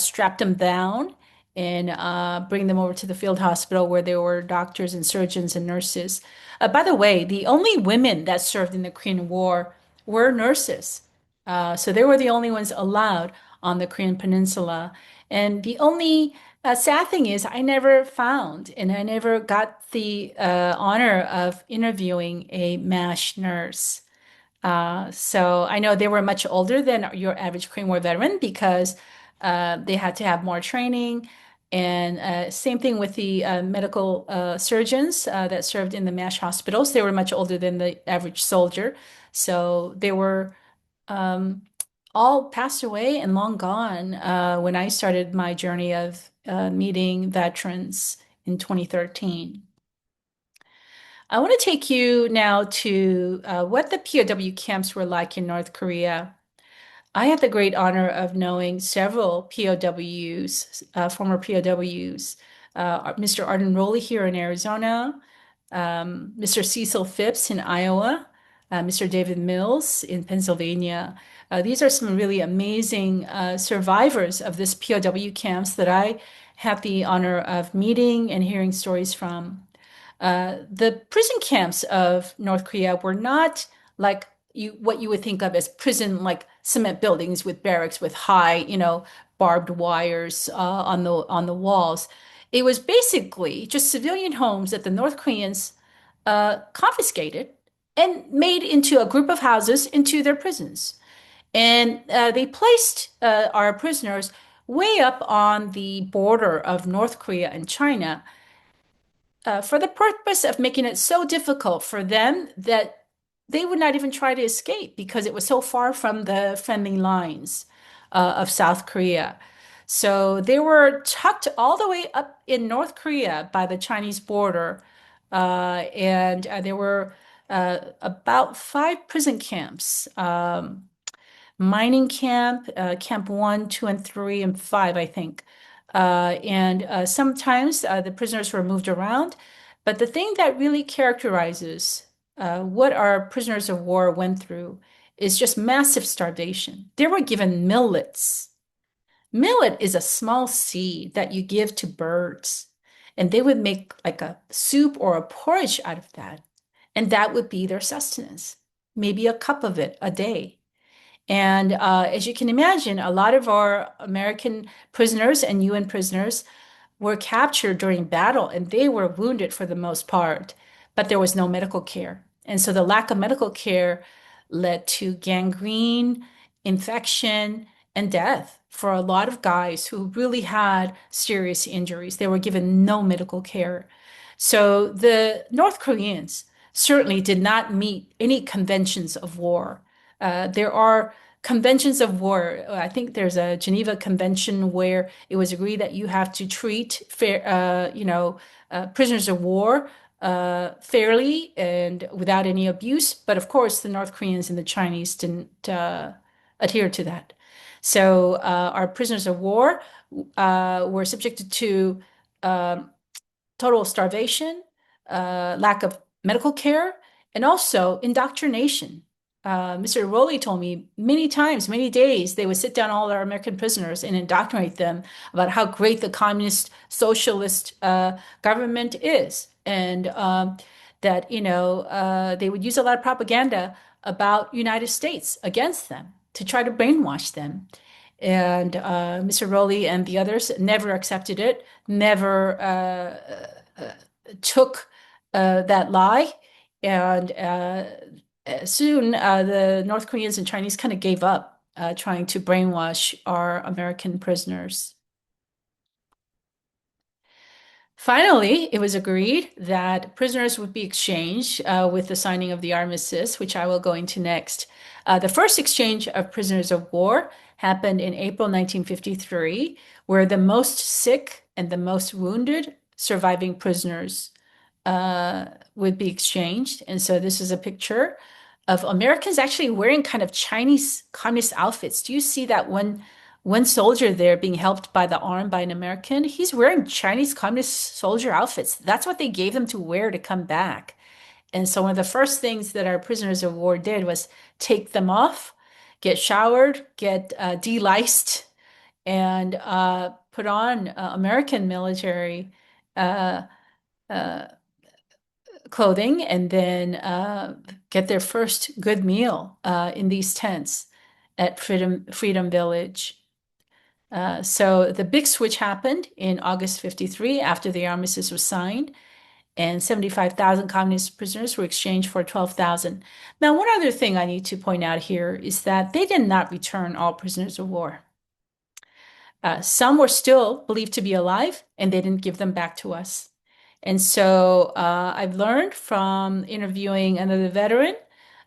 strap them down and bring them over to the field hospital where there were doctors and surgeons and nurses. By the way, the only women that served in the Korean War were nurses. So they were the only ones allowed on the Korean Peninsula. And the only sad thing is, I never found and I never got the honor of interviewing a MASH nurse. So I know they were much older than your average Korean War veteran because they had to have more training. And same thing with the medical surgeons that served in the MASH hospitals. They were much older than the average soldier. So they were um, all passed away and long gone when I started my journey of meeting veterans in 2013. I want to take you now to what the POW camps were like in North Korea. I had the great honor of knowing several POWs, former POWs, Mr. Arden Rowley here in Arizona, Mr. Cecil Phipps in Iowa, Mr. David Mills in Pennsylvania. These are some really amazing survivors of this POW camps that I had the honor of meeting and hearing stories from. The prison camps of North Korea were not like what you would think of as prison, like cement buildings with barracks with high, barbed wires on the walls. It was basically just civilian homes that the North Koreans confiscated and made into a group of houses into their prisons. And they placed our prisoners way up on the border of North Korea and China for the purpose of making it so difficult for them that they would not even try to escape because it was so far from the friendly lines of South Korea. So they were tucked all the way up in North Korea by the Chinese border, and there were about five prison camps. Mining camp, camp one, two, and three, and five, I think. And sometimes the prisoners were moved around. But the thing that really characterizes what our prisoners of war went through is just massive starvation. They were given millets. Millet is a small seed that you give to birds, and they would make like a soup or a porridge out of that. And that would be their sustenance, maybe a cup of it a day. And as you can imagine, a lot of our American prisoners and UN prisoners were captured during battle and they were wounded for the most part, but there was no medical care. And so the lack of medical care led to gangrene, infection, and death for a lot of guys who really had serious injuries. They were given no medical care. So the North Koreans certainly did not meet any conventions of war. There are conventions of war. I think there's a Geneva Convention where it was agreed that you have to treat prisoners of war fairly and without any abuse. But of course, the North Koreans and the Chinese didn't adhere to that. So our prisoners of war were subjected to um, total starvation, lack of medical care, and also indoctrination. Mr. Rowley told me many times, many days, they would sit down all our American prisoners and indoctrinate them about how great the communist socialist government is. And that, they would use a lot of propaganda about United States against them to try to brainwash them. And Mr. Rowley and the others never accepted it, never took that lie. And soon the North Koreans and Chinese kind of gave up trying to brainwash our American prisoners. Finally, it was agreed that prisoners would be exchanged with the signing of the armistice, which I will go into next. The first exchange of prisoners of war happened in April 1953, where the most sick and the most wounded surviving prisoners would be exchanged. And so this is a picture of Americans actually wearing kind of Chinese communist outfits. Do you see that one soldier there being helped by the arm by an American? He's wearing Chinese communist soldier outfits. That's what they gave them to wear to come back. And so one of the first things that our prisoners of war did was take them off, get showered, get deliced, and put on American military uh, uh, clothing and then get their first good meal in these tents at Freedom Village. So the big switch happened in August 53 after the armistice was signed, and 75,000 communist prisoners were exchanged for 12,000. Now, one other thing I need to point out here is that they did not return all prisoners of war. Some were still believed to be alive, and they didn't give them back to us. And so I've learned from interviewing another veteran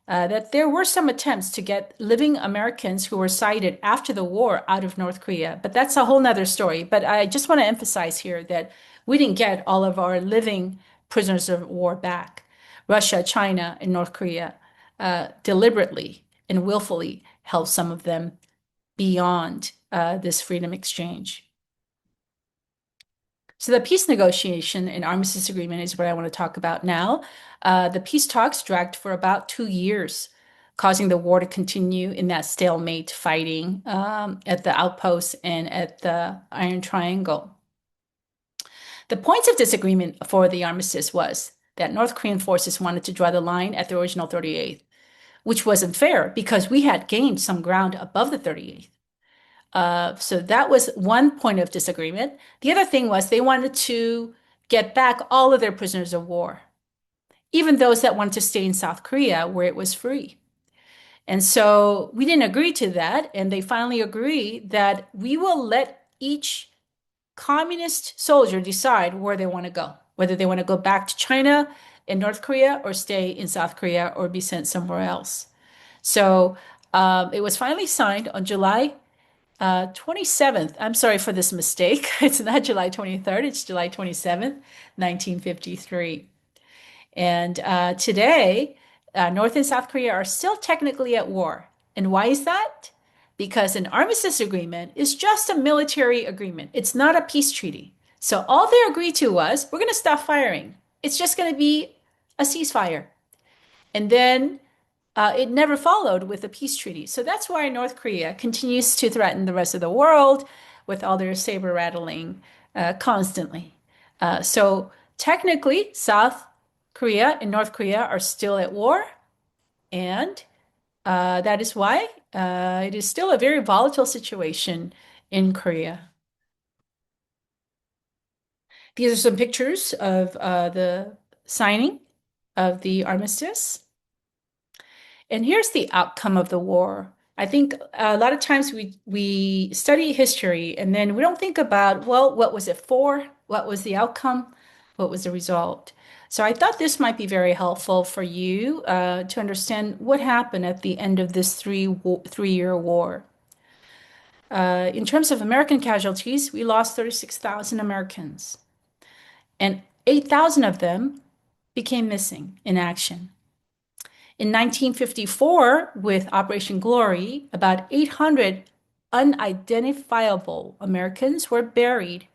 that there were some attempts to get living Americans who were cited after the war out of North Korea. But that's a whole nother story. But I just want to emphasize here that we didn't get all of our living prisoners of war back. Russia, China, and North Korea deliberately and willfully held some of them beyond this freedom exchange. So the peace negotiation and armistice agreement is what I want to talk about now. The peace talks dragged for about 2 years, causing the war to continue in that stalemate fighting at the outposts and at the Iron Triangle. The points of disagreement for the armistice was that North Korean forces wanted to draw the line at the original 38th, which wasn't fair because we had gained some ground above the 38th. So that was one point of disagreement. The other thing was they wanted to get back all of their prisoners of war, even those that wanted to stay in South Korea where it was free. And so we didn't agree to that. And they finally agreed that we will let each communist soldier decide where they want to go, whether they want to go back to China and North Korea or stay in South Korea or be sent somewhere else. So it was finally signed on July 27th. I'm sorry for this mistake. It's not July 23rd, it's July 27th, 1953. And today, North and South Korea are still technically at war. And why is that? Because an armistice agreement is just a military agreement. It's not a peace treaty. So all they agreed to was we're going to stop firing. It's just going to be a ceasefire. And then it never followed with a peace treaty. So that's why North Korea continues to threaten the rest of the world with all their saber rattling constantly. So technically, South Korea and North Korea are still at war, and that is why it is still a very volatile situation in Korea. These are some pictures of the signing of the armistice. And here's the outcome of the war. I think a lot of times we study history and then we don't think about, well, what was it for? What was the outcome? What was the result? So I thought this might be very helpful for you to understand what happened at the end of this 3-year war. In terms of American casualties, we lost 36,000 Americans, and 8,000 of them became missing in action. In 1954, with Operation Glory, about 800 unidentifiable Americans were buried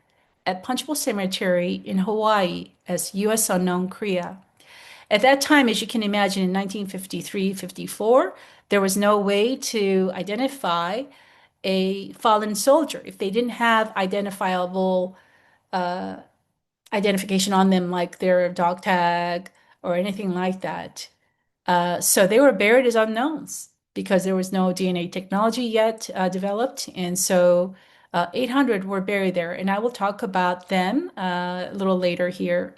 at Punchbowl Cemetery in Hawaii as U.S. unknown Korea. At that time, as you can imagine, in 1953-54, there was no way to identify a fallen soldier if they didn't have identifiable identification on them, like their dog tag or anything like that. So they were buried as unknowns because there was no DNA technology yet developed. And so 800 were buried there. And I will talk about them a little later here.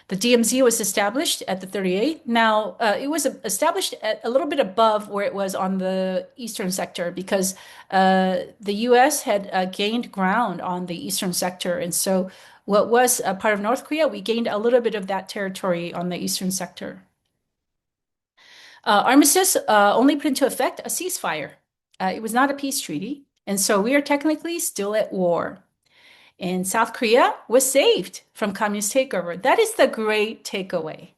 The DMZ was established at the 38th. Now, it was established at a little bit above where it was on the eastern sector because the US had gained ground on the eastern sector. And so what was a part of North Korea, we gained a little bit of that territory on the eastern sector. Armistice only put into effect a ceasefire. It was not a peace treaty. And so we are technically still at war. And South Korea was saved from communist takeover. That is the great takeaway.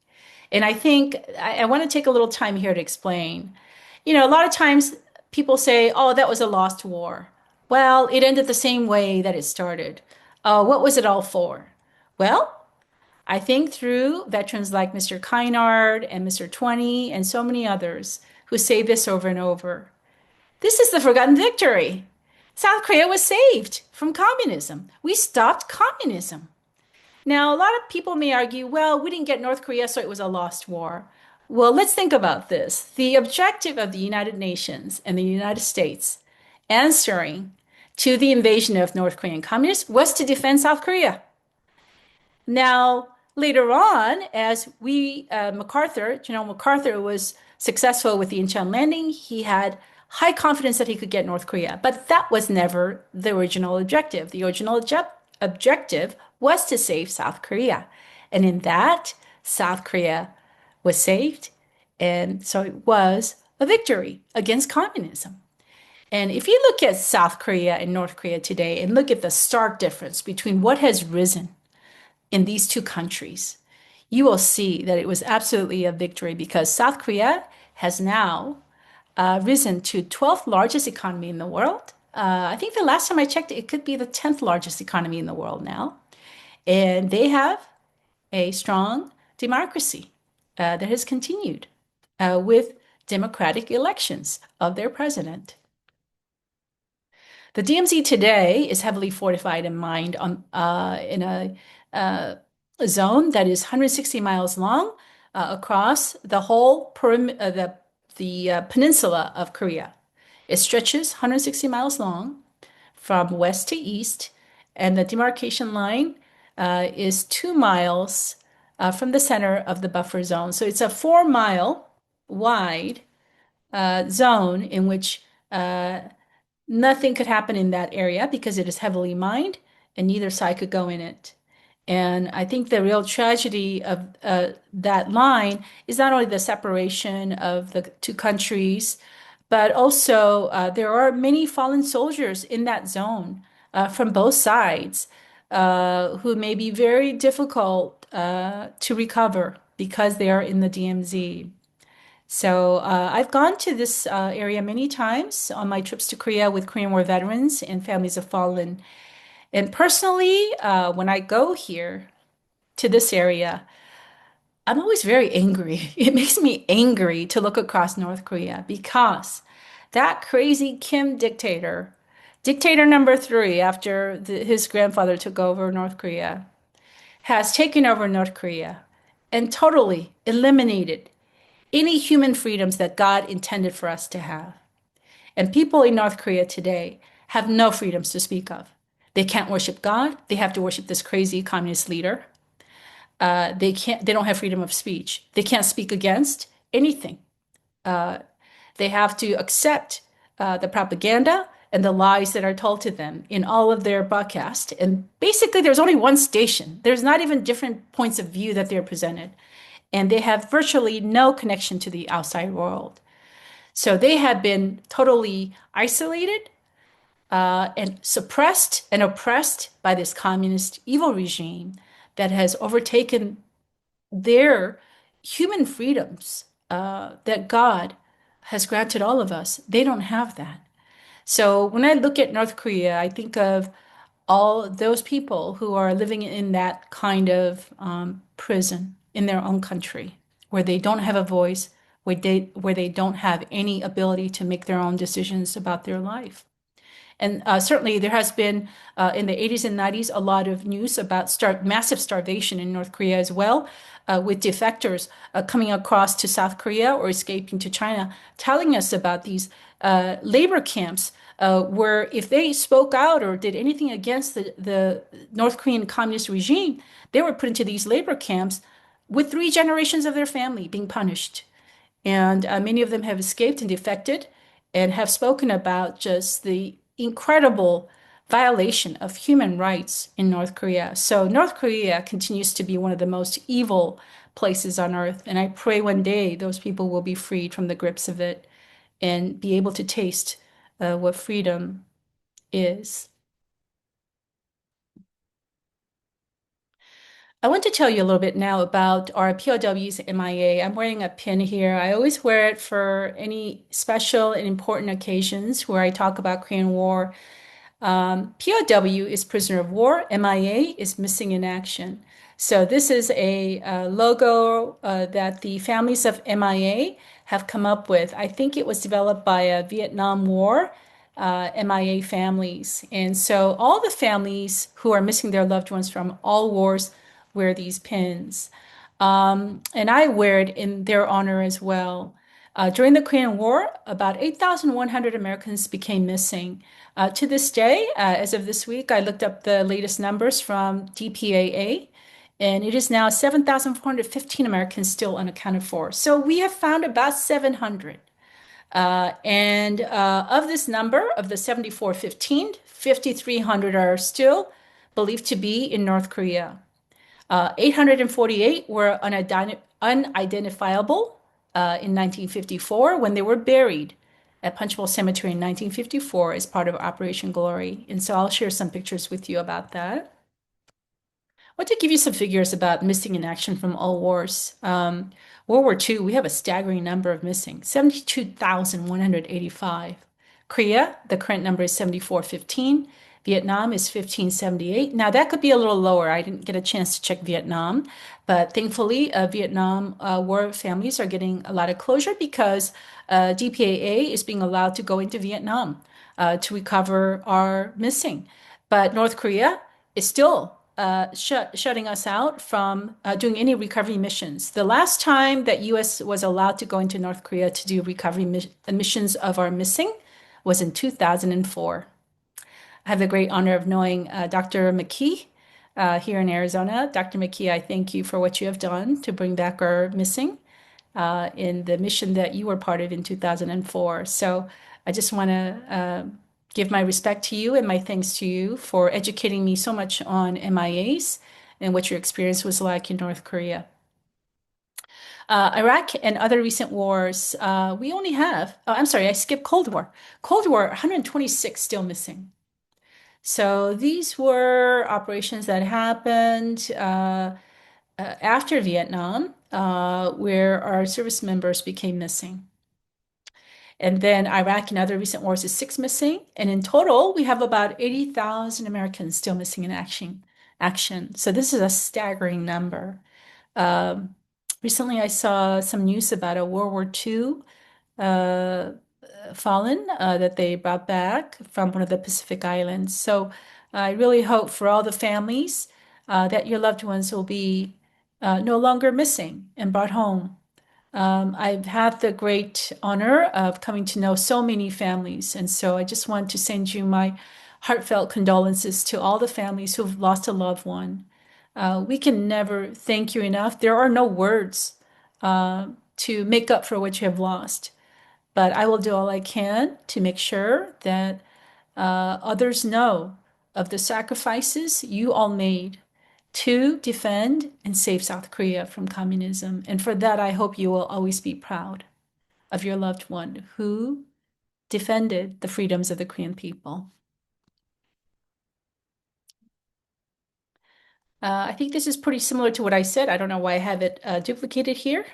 And I think I want to take a little time here to explain. You know, a lot of times people say, oh, that was a lost war. Well, it ended the same way that it started. What was it all for? Well, I think through veterans like Mr. Kynard and Mr. 20 and so many others who say this over and over. This is the forgotten victory. South Korea was saved from communism. We stopped communism. Now, a lot of people may argue, well, we didn't get North Korea, so it was a lost war. Well, let's think about this. The objective of the United Nations and the United States answering to the invasion of North Korean communists was to defend South Korea. Now, later on, as General MacArthur was successful with the Incheon landing, he had high confidence that he could get North Korea. But that was never the original objective. The original objective was to save South Korea. And in that, South Korea was saved. And so it was a victory against communism. And if you look at South Korea and North Korea today and look at the stark difference between what has risen in these two countries, you will see that it was absolutely a victory because South Korea has now risen to 12th largest economy in the world. I think the last time I checked, it could be the 10th largest economy in the world now. And they have a strong democracy that has continued with democratic elections of their president. The DMZ today is heavily fortified and mined in uh, a zone that is 160 miles long across the whole peninsula of Korea. It stretches 160 miles long from west to east, and the demarcation line is 2 miles from the center of the buffer zone. So it's a 4 mile wide zone in which nothing could happen in that area because it is heavily mined and neither side could go in it. And I think the real tragedy of that line is not only the separation of the two countries, but also there are many fallen soldiers in that zone from both sides who may be very difficult to recover because they are in the DMZ. So I've gone to this area many times on my trips to Korea with Korean War veterans and families of fallen. And personally, when I go here to this area, I'm always very angry. It makes me angry to look across North Korea because that crazy Kim dictator, dictator number three after his grandfather took over North Korea, has taken over North Korea and totally eliminated any human freedoms that God intended for us to have. And people in North Korea today have no freedoms to speak of. They can't worship God. They have to worship this crazy communist leader. They don't have freedom of speech. They can't speak against anything. They have to accept the propaganda and the lies that are told to them in all of their broadcast. And basically, there's only one station. There's not even different points of view that they're presented. And they have virtually no connection to the outside world. So they have been totally isolated and suppressed and oppressed by this communist evil regime that has overtaken their human freedoms that God has granted all of us. They don't have that. So when I look at North Korea, I think of all those people who are living in that kind of prison in their own country, where they don't have a voice, where they don't have any ability to make their own decisions about their life. And certainly there has been in the 80s and 90s a lot of news about massive starvation in North Korea as well, with defectors coming across to South Korea or escaping to China, telling us about these labor camps where if they spoke out or did anything against the North Korean communist regime, they were put into these labor camps with 3 generations of their family being punished. And many of them have escaped and defected and have spoken about just the incredible violation of human rights in North Korea. So North Korea continues to be one of the most evil places on earth. And I pray one day those people will be freed from the grips of it and be able to taste what freedom is. I want to tell you a little bit now about our POWs MIA. I'm wearing a pin here. I always wear it for any special and important occasions where I talk about Korean War. POW is prisoner of war. MIA is missing in action. So this is a logo that the families of MIA have come up with. I think it was developed by a Vietnam War MIA families. And so all the families who are missing their loved ones from all wars wear these pins. And I wear it in their honor as well. During the Korean War, about 8,100 Americans became missing. To this day, as of this week, I looked up the latest numbers from DPAA, and it is now 7,415 Americans still unaccounted for. So we have found about 700. And of this number, of the 7,415, 5,300 are still believed to be in North Korea. 848 were unidentifiable in 1954 when they were buried at Punchbowl Cemetery in 1954 as part of Operation Glory. And so I'll share some pictures with you about that. I want to give you some figures about missing in action from all wars. World War II, we have a staggering number of missing, 72,185. Korea, the current number is 7415. Vietnam is 1578. Now, that could be a little lower. I didn't get a chance to check Vietnam, but thankfully, Vietnam war families are getting a lot of closure because DPAA is being allowed to go into Vietnam to recover our missing. But North Korea is still shutting us out from doing any recovery missions. The last time that U.S. was allowed to go into North Korea to do recovery missions of our missing was in 2004. I have the great honor of knowing Dr. McKee here in Arizona. Dr. McKee, I thank you for what you have done to bring back our missing in the mission that you were part of in 2004. So I just want to give my respect to you and my thanks to you for educating me so much on MIAs and what your experience was like in North Korea. Iraq and other recent wars, we only have, oh, I'm sorry, I skipped Cold War. Cold War, 126 still missing. So these were operations that happened after Vietnam, where our service members became missing. And then Iraq and other recent wars is six missing. And in total, we have about 80,000 Americans still missing in action. So this is a staggering number. Um, Recently, I saw some news about a World War II uh, fallen that they brought back from one of the Pacific Islands. So I really hope for all the families that your loved ones will be no longer missing and brought home. I've had the great honor of coming to know so many families, and so I just want to send you my heartfelt condolences to all the families who've lost a loved one. We can never thank you enough. There are no words to make up for what you have lost, but I will do all I can to make sure that others know of the sacrifices you all made to defend and save South Korea from communism. And for that, I hope you will always be proud of your loved one who defended the freedoms of the Korean people. I think this is pretty similar to what I said. I don't know why I have it duplicated here.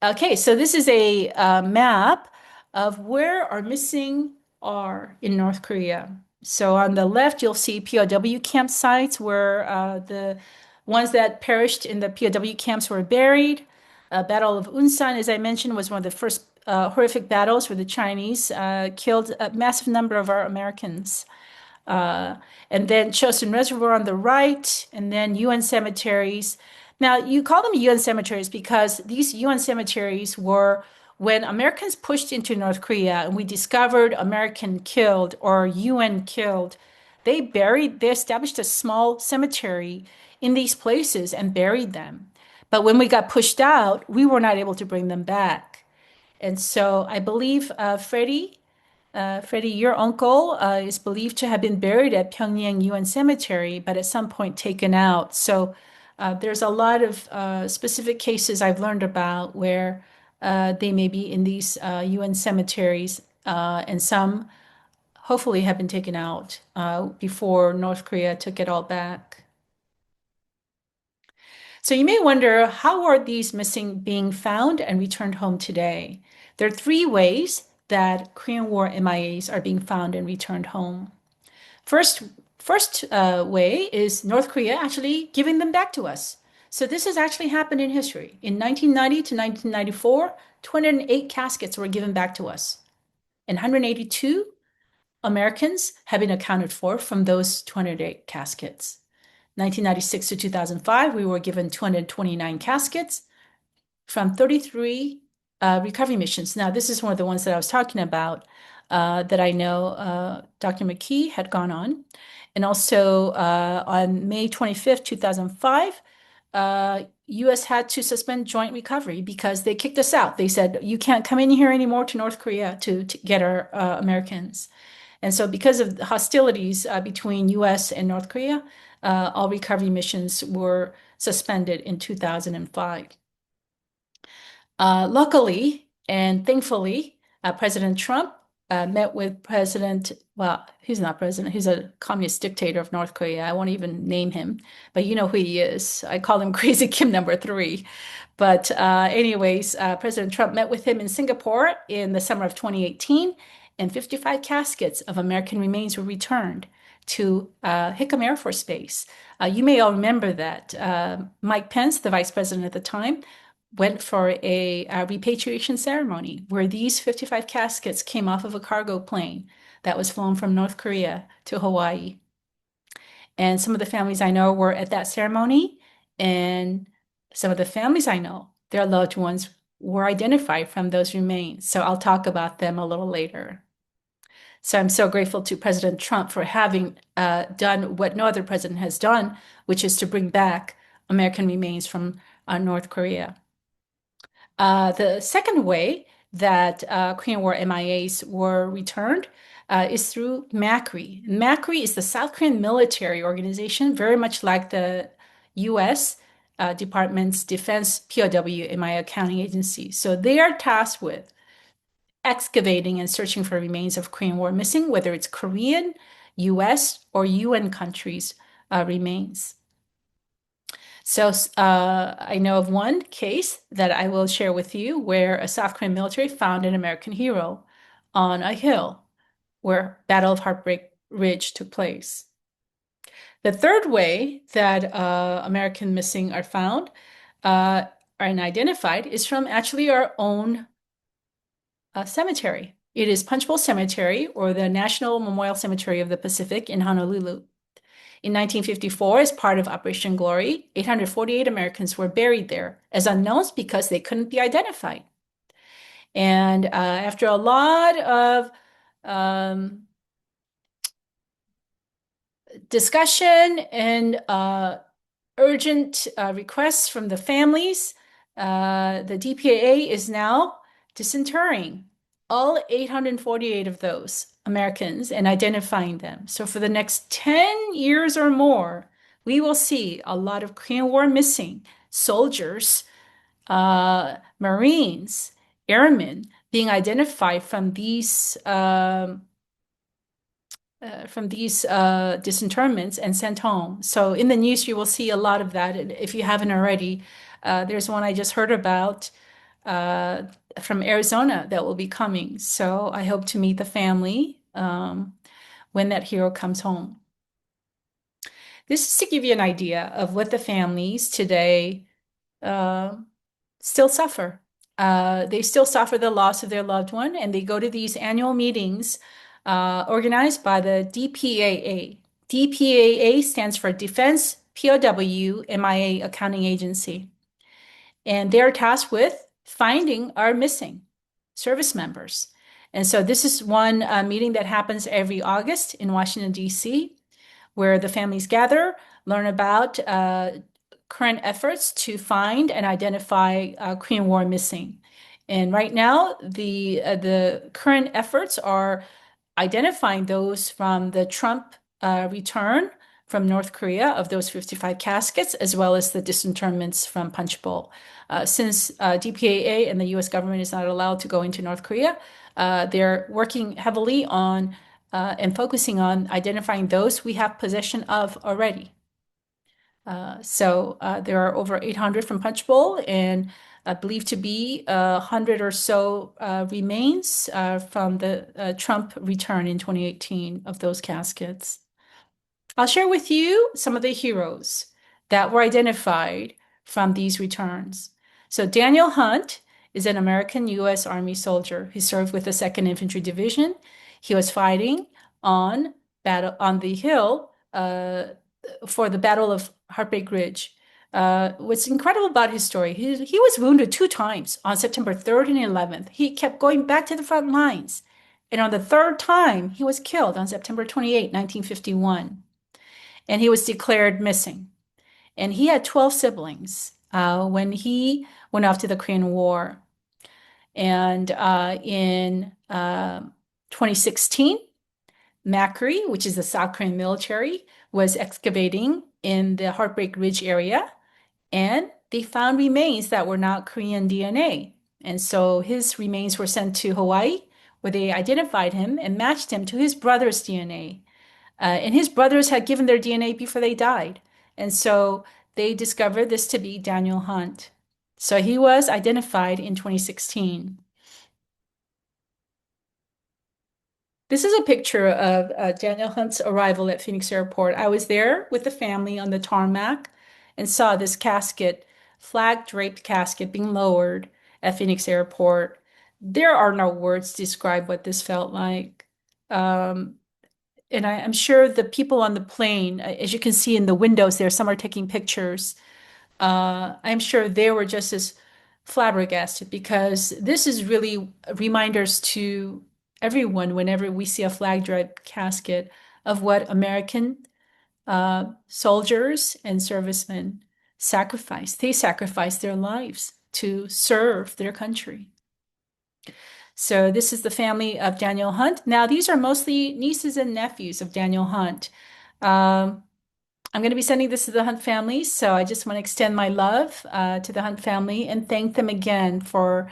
Okay, so this is a map of where our missing are in North Korea. So on the left, you'll see POW campsites where the ones that perished in the POW camps were buried. Battle of Unsan, as I mentioned, was one of the first horrific battles where the Chinese killed a massive number of our Americans. Uh, and then Chosin Reservoir on the right, and then UN cemeteries. Now, you call them UN cemeteries because these UN cemeteries were when Americans pushed into North Korea and we discovered American killed or UN killed, they established a small cemetery in these places and buried them. But when we got pushed out, we were not able to bring them back. And so I believe Freddie, your uncle is believed to have been buried at Pyongyang UN Cemetery, but at some point taken out. So there's a lot of specific cases I've learned about where they may be in these UN cemeteries, and some hopefully have been taken out before North Korea took it all back. So you may wonder, how are these missing being found and returned home today? There are three ways that Korean War MIAs are being found and returned home. First way is North Korea actually giving them back to us. So this has actually happened in history. In 1990 to 1994, 208 caskets were given back to us. And 182 Americans have been accounted for from those 208 caskets. 1996 to 2005, we were given 229 caskets from 33 recovery missions. Now, this is one of the ones that I was talking about that I know Dr. McKee had gone on. And also on May 25th, 2005, U.S. had to suspend joint recovery because they kicked us out. They said, you can't come in here anymore to North Korea to get our Americans. And so because of the hostilities between U.S. and North Korea, all recovery missions were suspended in 2005. Luckily and thankfully, President Trump met with well, he's not president, he's a communist dictator of North Korea. I won't even name him, but you know who he is. I call him Crazy Kim number three. But anyways, President Trump met with him in Singapore in the summer of 2018, and 55 caskets of American remains were returned to Hickam Air Force Base. You may all remember that Mike Pence, the vice president at the time, went for a repatriation ceremony where these 55 caskets came off of a cargo plane that was flown from North Korea to Hawaii. And some of the families I know were at that ceremony, and some of the families I know, their loved ones were identified from those remains. So I'll talk about them a little later. So I'm so grateful to President Trump for having done what no other president has done, which is to bring back American remains from North Korea. The second way that Korean War MIAs were returned is through MACRI. MACRI is the South Korean military organization, very much like the U.S. Department's Defense POW MIA accounting agency. So they are tasked with excavating and searching for remains of Korean War missing, whether it's Korean, U.S., or UN countries' remains. So I know of one case that I will share with you where a South Korean military found an American hero on a hill where Battle of Heartbreak Ridge took place. The third way that American missing are found and identified is from actually our own cemetery. It is Punch Bowl Cemetery, or the National Memorial Cemetery of the Pacific in Honolulu. In 1954, as part of Operation Glory, 848 Americans were buried there as unknowns because they couldn't be identified. And after a lot of discussion and urgent requests from the families, the DPAA is now disinterring all 848 of those Americans and identifying them. So for the next 10 years or more, we will see a lot of Korean War missing soldiers, Marines, airmen being identified from these disinterments and sent home. So in the news, you will see a lot of that. And if you haven't already, there's one I just heard about from Arizona that will be coming. So I hope to meet the family when that hero comes home. This is to give you an idea of what the families today still suffer. They still suffer the loss of their loved one, and they go to these annual meetings organized by the DPAA. DPAA stands for Defense POW MIA Accounting Agency. And they're tasked with finding our missing service members. And so this is one meeting that happens every August in Washington, D.C., where the families gather, learn about current efforts to find and identify Korean War missing. And right now, the current efforts are identifying those from the Trump return from North Korea of those 55 caskets, as well as the disinterments from Punch Bowl. Since DPAA and the US government is not allowed to go into North Korea, they're working heavily on and focusing on identifying those we have possession of already. So there are over 800 from Punch Bowl, and believed to be 100 or so remains from the Trump return in 2018 of those caskets. I'll share with you some of the heroes that were identified from these returns. So Daniel Hunt is an American U.S. Army soldier who served with the 2nd Infantry Division. He was fighting on the hill for the Battle of Heartbreak Ridge. What's incredible about his story, he was wounded 2 times on September 3rd and 11th. He kept going back to the front lines. And on the 3rd time, he was killed on September 28, 1951. And he was declared missing. And he had 12 siblings when he went off to the Korean War. And in 2016, MACRI, which is the South Korean military, was excavating in the Heartbreak Ridge area, and they found remains that were not Korean DNA. And so his remains were sent to Hawaii, where they identified him and matched him to his brother's DNA. And his brothers had given their DNA before they died. And so they discovered this to be Daniel Hunt. So he was identified in 2016. This is a picture of Daniel Hunt's arrival at Phoenix Airport. I was there with the family on the tarmac and saw this casket, flag draped casket, being lowered at Phoenix Airport. There are no words to describe what this felt like. Um, and I'm sure the people on the plane, as you can see in the windows there, some are taking pictures. I'm sure they were just as flabbergasted because this is really reminders to everyone whenever we see a flag draped casket of what American soldiers and servicemen sacrificed. They sacrificed their lives to serve their country. So this is the family of Daniel Hunt. Now, these are mostly nieces and nephews of Daniel Hunt. Um, I'm going to be sending this to the Hunt family, so I just want to extend my love to the Hunt family and thank them again for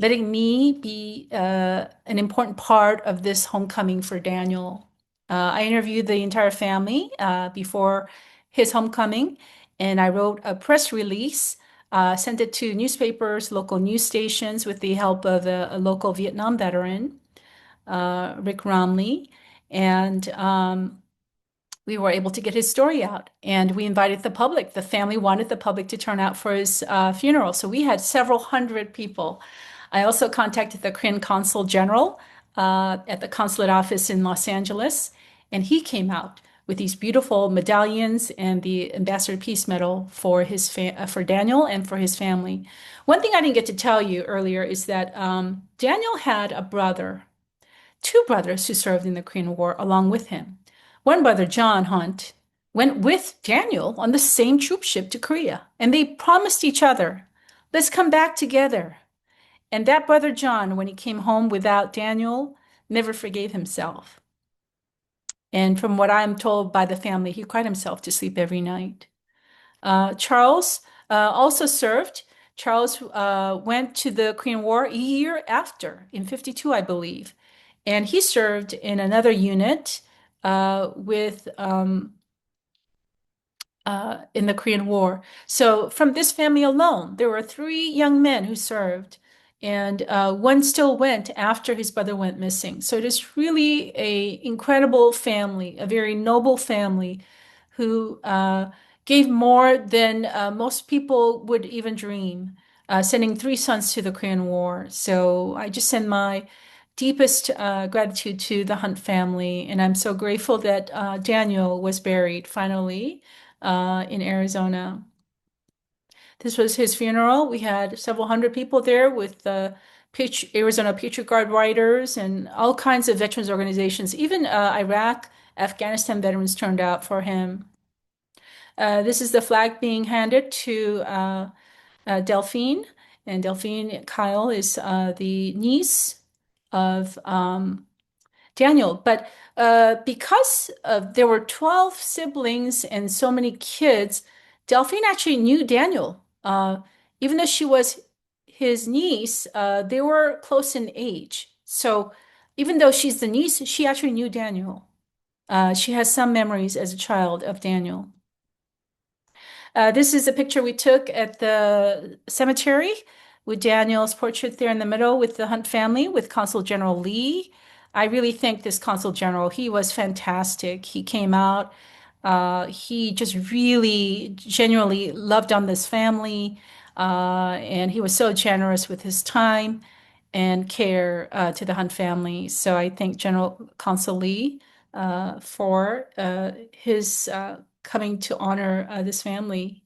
letting me be an important part of this homecoming for Daniel. I interviewed the entire family before his homecoming, and I wrote a press release, sent it to newspapers, local news stations with the help of a local Vietnam veteran, Rick Romley, and we were able to get his story out, and we invited the public. The family wanted the public to turn out for his funeral, so we had several hundred people. I also contacted the Korean Consul General at the consulate office in Los Angeles, and he came out with these beautiful medallions and the Ambassador Peace Medal for for Daniel and for his family. One thing I didn't get to tell you earlier is that Daniel had a brother, two brothers who served in the Korean War along with him. One brother, John Hunt, went with Daniel on the same troop ship to Korea, and they promised each other, let's come back together. And that brother John, when he came home without Daniel, never forgave himself. And from what I'm told by the family, he cried himself to sleep every night. Charles also served. Charles went to the Korean War a year after, in 52, I believe. And he served in another unit with in the Korean War. So from this family alone, there were three young men who served, and one still went after his brother went missing. So it is really a incredible family, a very noble family who gave more than most people would even dream, sending three sons to the Korean War. So I just send my deepest gratitude to the Hunt family, and I'm so grateful that Daniel was buried finally in Arizona. This was his funeral. We had several hundred people there with Arizona Patriot Guard riders and all kinds of veterans organizations. Even Iraq, Afghanistan veterans turned out for him. This is the flag being handed to Delphine, and Delphine Kyle is the niece of Daniel. But because there were 12 siblings and so many kids, Delphine actually knew Daniel. Even though she was his niece, they were close in age. So even though she's the niece, she actually knew Daniel. She has some memories as a child of Daniel. This is a picture we took at the cemetery with Daniel's portrait there in the middle with the Hunt family, with Consul General Lee. I really think this Consul General, he was fantastic. He came out, he just really genuinely loved on this family, and he was so generous with his time and care to the Hunt family. So I thank General Consul Lee for his coming to honor this family,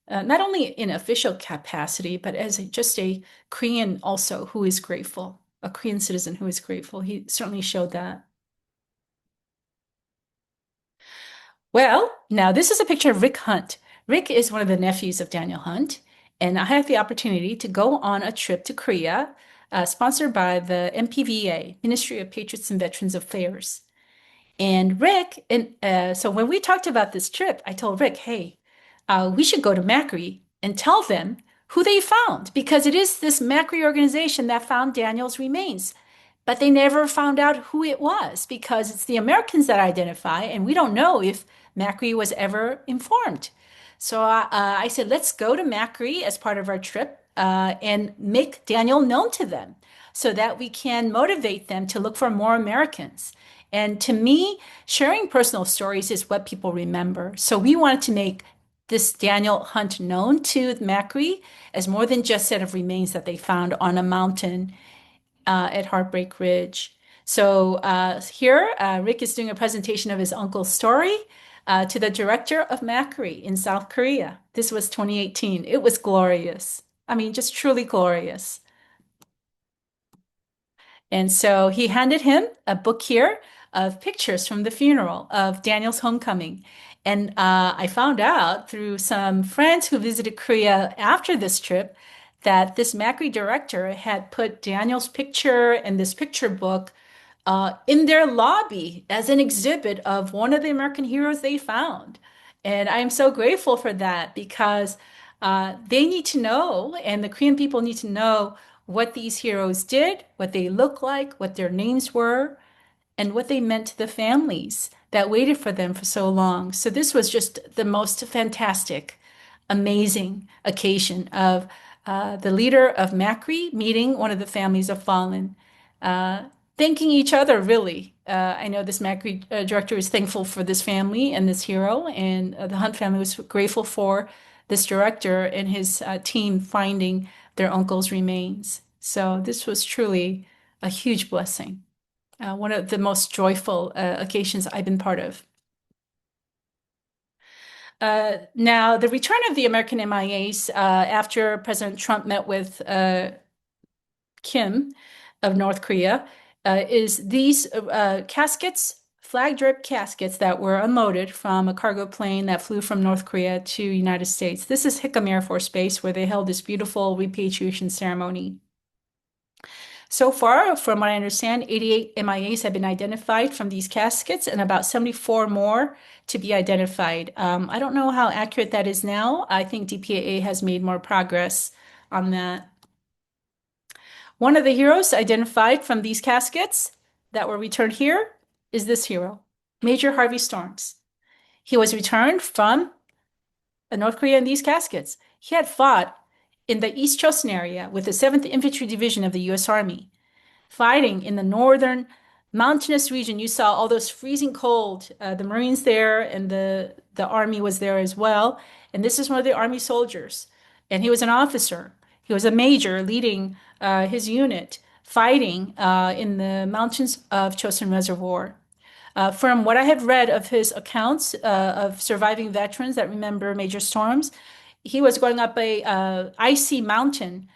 not only in official capacity, but as just a Korean also who is grateful, a Korean citizen who is grateful. He certainly showed that. Well, now this is a picture of Rick Hunt. Rick is one of the nephews of Daniel Hunt, and I had the opportunity to go on a trip to Korea, sponsored by the MPVA, Ministry of Patriots and Veterans Affairs. And Rick, and so when we talked about this trip, I told Rick, hey, we should go to Macri and tell them who they found, because it is this Macri organization that found Daniel's remains. But they never found out who it was because it's the Americans that identify, and we don't know if Macri was ever informed. So I said, let's go to Macri as part of our trip and make Daniel known to them. so that we can motivate them to look for more Americans. And to me, sharing personal stories is what people remember. So we wanted to make this Daniel Hunt known to Macri as more than just a set of remains that they found on a mountain at Heartbreak Ridge. So here, Rick is doing a presentation of his uncle's story to the director of Macri in South Korea. This was 2018. It was glorious. I mean, just truly glorious. And so he handed him a book here of pictures from the funeral of Daniel's homecoming. And I found out through some friends who visited Korea after this trip that this Macri director had put Daniel's picture and this picture book in their lobby as an exhibit of one of the American heroes they found. And I'm so grateful for that because they need to know, and the Korean people need to know what these heroes did, what they look like, what their names were, and what they meant to the families that waited for them for so long. So this was just the most fantastic, amazing occasion of the leader of Macri meeting one of the families of fallen, uh, thanking each other, really. I know this Macri director is thankful for this family and this hero, and the Hunt family was grateful for this director and his team finding their uncle's remains. So this was truly a huge blessing, one of the most joyful occasions I've been part of. Now, the return of the American MIAs after President Trump met with Kim of North Korea is these caskets, flag drip caskets that were unloaded from a cargo plane that flew from North Korea to United States. This is Hickam Air Force Base where they held this beautiful repatriation ceremony. So far, from what I understand, 88 MIAs have been identified from these caskets and about 74 more to be identified. I don't know how accurate that is now. I think DPAA has made more progress on that. One of the heroes identified from these caskets that were returned here is this hero, Major Harvey Storms. He was returned from North Korea in these caskets. He had fought in the East Chosin area with the 7th Infantry Division of the U.S. Army, fighting in the northern mountainous region. You saw all those freezing cold. The Marines there and the Army was there as well. And this is one of the Army soldiers. And he was an officer. He was a major leading his unit, fighting in the mountains of Chosin Reservoir. From what I have read of his accounts of surviving veterans that remember major storms, he was going up a icy mountain,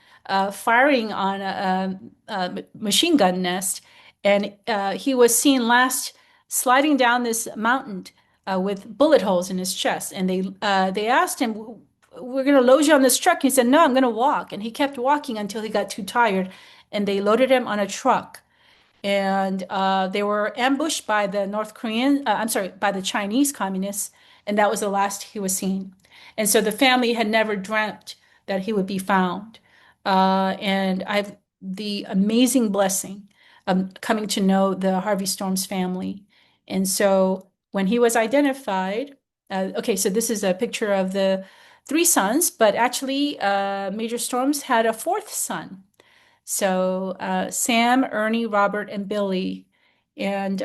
firing on a machine gun nest, and he was seen last sliding down this mountain with bullet holes in his chest. And they asked him, "We're going to load you on this truck." He said, "No, I'm going to walk." And he kept walking until he got too tired, and they loaded him on a truck. And they were ambushed by the North Korean, I'm sorry, by the Chinese communists, and that was the last he was seen. And so the family had never dreamt that he would be found. And I've the amazing blessing of coming to know the Harvey Storms family. And so when he was identified, okay, so this is a picture of the three sons, but actually Major Storms had a fourth son. So Sam, Ernie, Robert, and Billy. And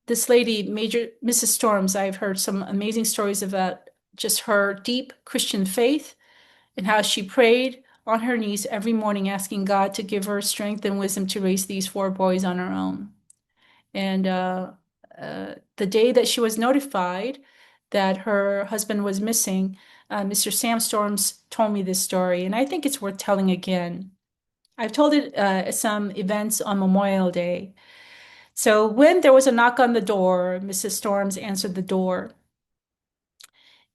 this lady, Major Mrs. Storms, I've heard some amazing stories about just her deep Christian faith and how she prayed on her knees every morning, asking God to give her strength and wisdom to raise these four boys on her own. And the day that she was notified that her husband was missing, Mr. Sam Storms told me this story, and I think it's worth telling again. I've told it at some events on Memorial Day. So when there was a knock on the door, Mrs. Storms answered the door.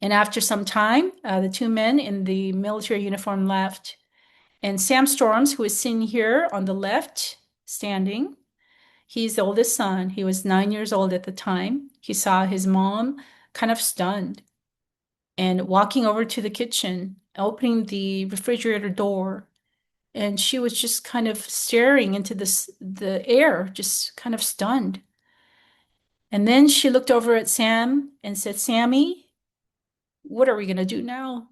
And after some time, the two men in the military uniform left. And Sam Storms, who is seen here on the left, standing, he's the oldest son. He was 9 years old at the time. He saw his mom kind of stunned and walking over to the kitchen, opening the refrigerator door. And she was just kind of staring into the air, just kind of stunned. And then she looked over at Sam and said, "Sammy, what are we going to do now?"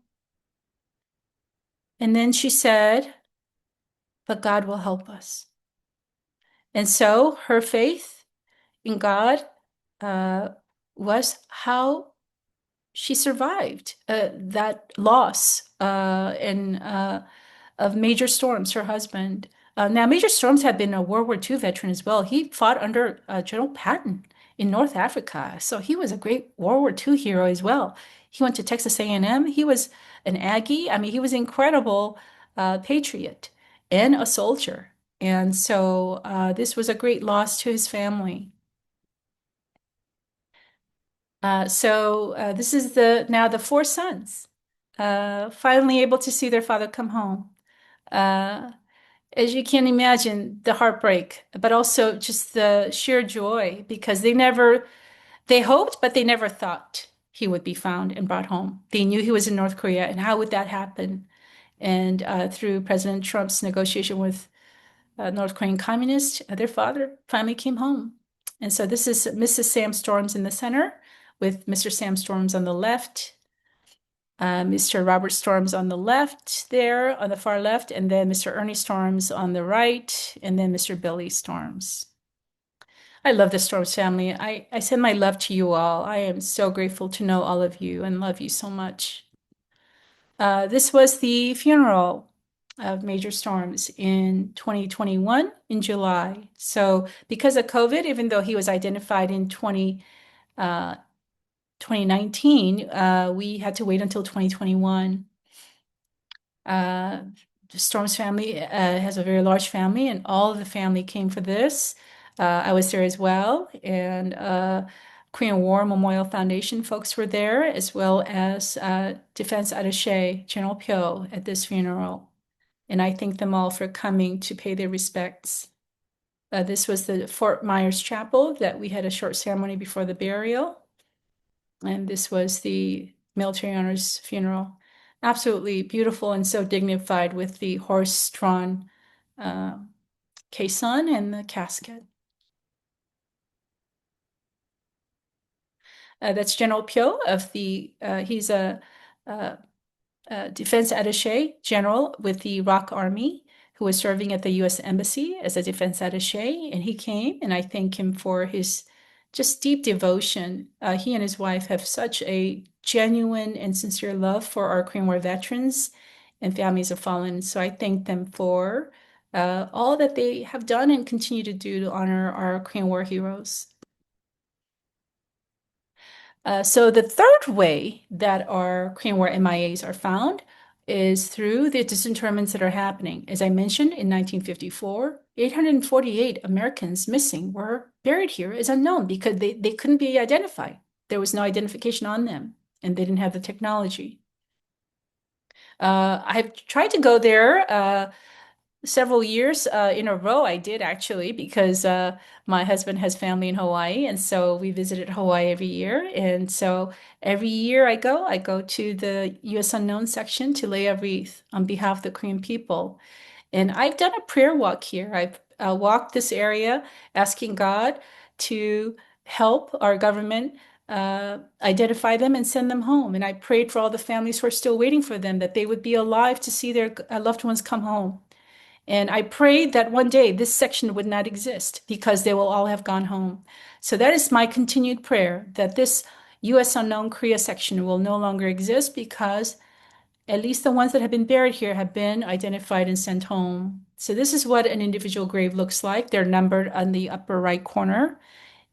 And then she said, but God will help us. And so her faith in God uh, was how she survived that loss of Major Storms, her husband. Now, Major Storms had been a World War II veteran as well. He fought under General Patton in North Africa, so he was a great World War II hero as well. He went to Texas A&M. He was an Aggie. I mean, he was an incredible patriot and a soldier. And so this was a great loss to his family. This is the four sons finally able to see their father come home. Uh, as you can imagine, the heartbreak, but also just the sheer joy because they hoped, but they never thought he would be found and brought home. They knew he was in North Korea, and how would that happen? And through President Trump's negotiation with North Korean communists, their father finally came home. And so this is Mrs. Sam Storms in the center with Mr. Sam Storms on the left, Mr. Robert Storms on the left there, on the far left, and then Mr. Ernie Storms on the right, and then Mr. Billy Storms. I love the Storms family. I send my love to you all. I am so grateful to know all of you and love you so much. This was the funeral of Major Storms in 2021 in July. So because of COVID, even though he was identified in 2019, we had to wait until 2021. The Storms family has a very large family, and all of the family came for this. I was there as well, and Korean War Memorial Foundation folks were there, as well as Defense Attaché General Pyo at this funeral. And I thank them all for coming to pay their respects. This was the Fort Myers Chapel that we had a short ceremony before the burial. And this was the military honors funeral. Absolutely beautiful and so dignified with the horse-drawn caisson and the casket. That's General Pyo of he's a defense attaché general with the ROK Army who was serving at the U.S. Embassy as a defense attaché. And he came, and I thank him for his just deep devotion. He and his wife have such a genuine and sincere love for our Korean War veterans and families of fallen. So I thank them for all that they have done and continue to do to honor our Korean War heroes. So the third way that our Korean War MIAs are found is through the disinterments that are happening. As I mentioned, in 1954, 848 Americans missing were buried here as unknown because they couldn't be identified. There was no identification on them, and they didn't have the technology. I've tried to go there several years in a row. I did actually because my husband has family in Hawaii, and so we visited Hawaii every year. And so every year I go to the U.S. Unknown section to lay a wreath on behalf of the Korean people. And I've done a prayer walk here. I've walked this area asking God to help our government identify them and send them home. And I prayed for all the families who are still waiting for them, that they would be alive to see their loved ones come home. And I prayed that one day this section would not exist because they will all have gone home. So that is my continued prayer, that this U.S. Unknown Korea section will no longer exist because at least the ones that have been buried here have been identified and sent home. So this is what an individual grave looks like. They're numbered on the upper right corner.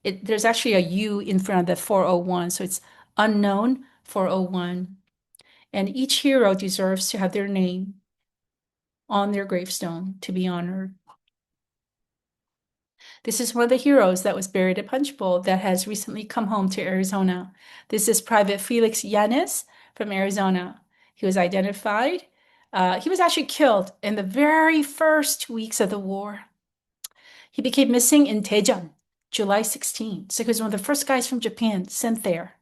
There's actually a U in front of the 401, so it's unknown 401. And each hero deserves to have their name on their gravestone to be honored. This is one of the heroes that was buried at Punch Bowl that has recently come home to Arizona. This is Private Felix Yanes from Arizona. He was identified. He was actually killed in the very first weeks of the war. He became missing in Daejeon, July 16. So he was one of the first guys from Japan sent there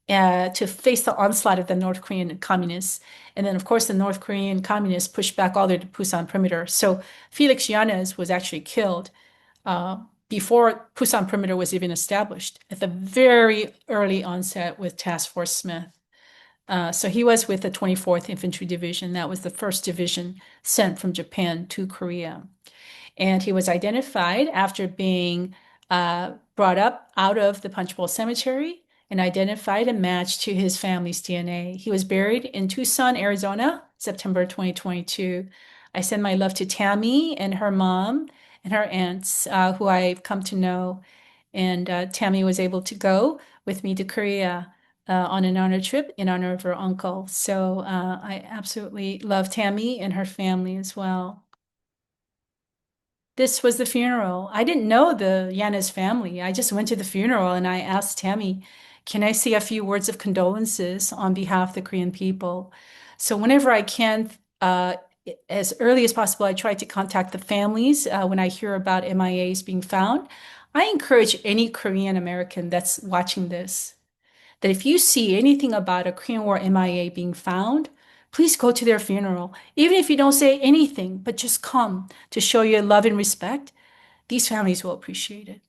to face the onslaught of the North Korean communists. And then, of course, the North Korean communists pushed back all their Busan perimeter. So Felix Yanes was actually killed before Busan perimeter was even established at the very early onset with Task Force Smith. So he was with the 24th Infantry Division. That was the first division sent from Japan to Korea. And he was identified after being brought up out of the Punch Bowl Cemetery and identified and matched to his family's DNA. He was buried in Tucson, Arizona, September 2022. I send my love to Tammy and her mom and her aunts, who I've come to know. And Tammy was able to go with me to Korea on an honor trip in honor of her uncle. So I absolutely love Tammy and her family as well. This was the funeral. I didn't know the Yanis family. I just went to the funeral and I asked Tammy, can I say a few words of condolences on behalf of the Korean people? So whenever I can, as early as possible, I try to contact the families when I hear about MIAs being found. I encourage any Korean American that's watching this that if you see anything about a Korean War MIA being found, please go to their funeral. Even if you don't say anything, but just come to show your love and respect, these families will appreciate it.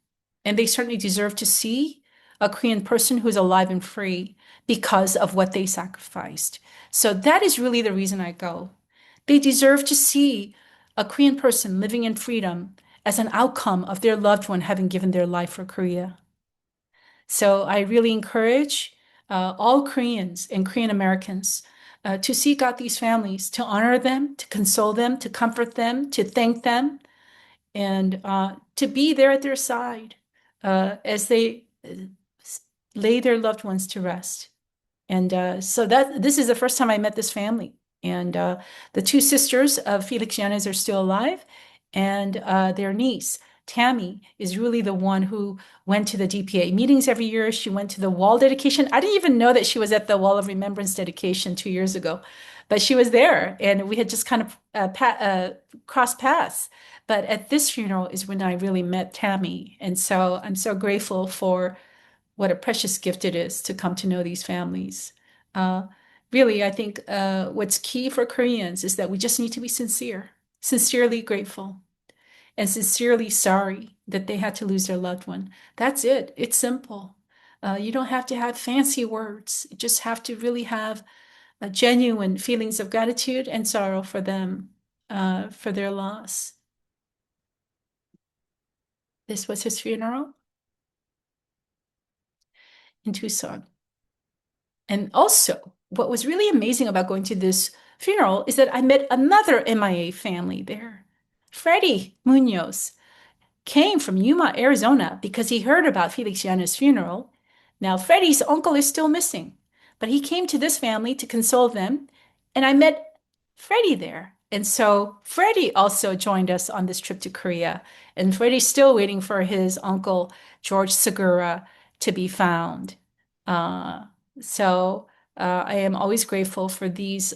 And they certainly deserve to see a Korean person who's alive and free because of what they sacrificed. So that is really the reason I go. They deserve to see a Korean person living in freedom as an outcome of their loved one having given their life for Korea. So I really encourage all Koreans and Korean Americans to seek out these families, to honor them, to console them, to comfort them, to thank them, and to be there at their side as they lay their loved ones to rest. And so that this is the first time I met this family. And the two sisters of Felix Yanez are still alive, and their niece, Tammy, is really the one who went to the DPA meetings every year. She went to the wall dedication. I didn't even know that she was at the Wall of Remembrance dedication 2 years ago, but she was there, and we had just kind of crossed paths. But at this funeral is when I really met Tammy. And so I'm so grateful for what a precious gift it is to come to know these families. Uh, Really, I think what's key for Koreans is that we just need to be sincere, sincerely grateful, and sincerely sorry that they had to lose their loved one. That's it. It's simple. You don't have to have fancy words. You just have to really have genuine feelings of gratitude and sorrow for them, for their loss. This was his funeral in Tucson. And also, what was really amazing about going to this funeral is that I met another MIA family there. Freddie Munoz came from Yuma, Arizona, because he heard about Felix Yana's funeral. Now, Freddie's uncle is still missing, but he came to this family to console them, and I met Freddie there. And so Freddie also joined us on this trip to Korea, and Freddie's still waiting for his uncle, George Segura, to be found. Uh, so I am always grateful for these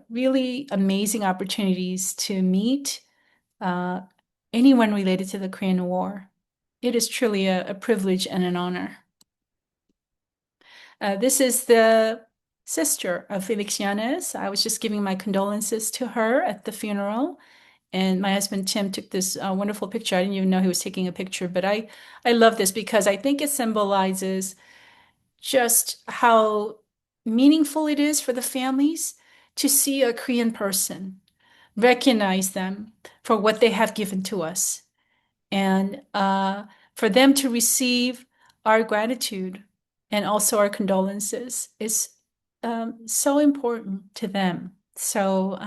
really amazing opportunities to meet uh, anyone related to the Korean War. It is truly a privilege and an honor. This is the sister of Felix Yanez. I was just giving my condolences to her at the funeral. And my husband Tim took this wonderful picture. I didn't even know he was taking a picture, but I love this because I think it symbolizes just how meaningful it is for the families to see a Korean person, recognize them for what they have given to us, and for them to receive our gratitude and also our condolences is so important to them. So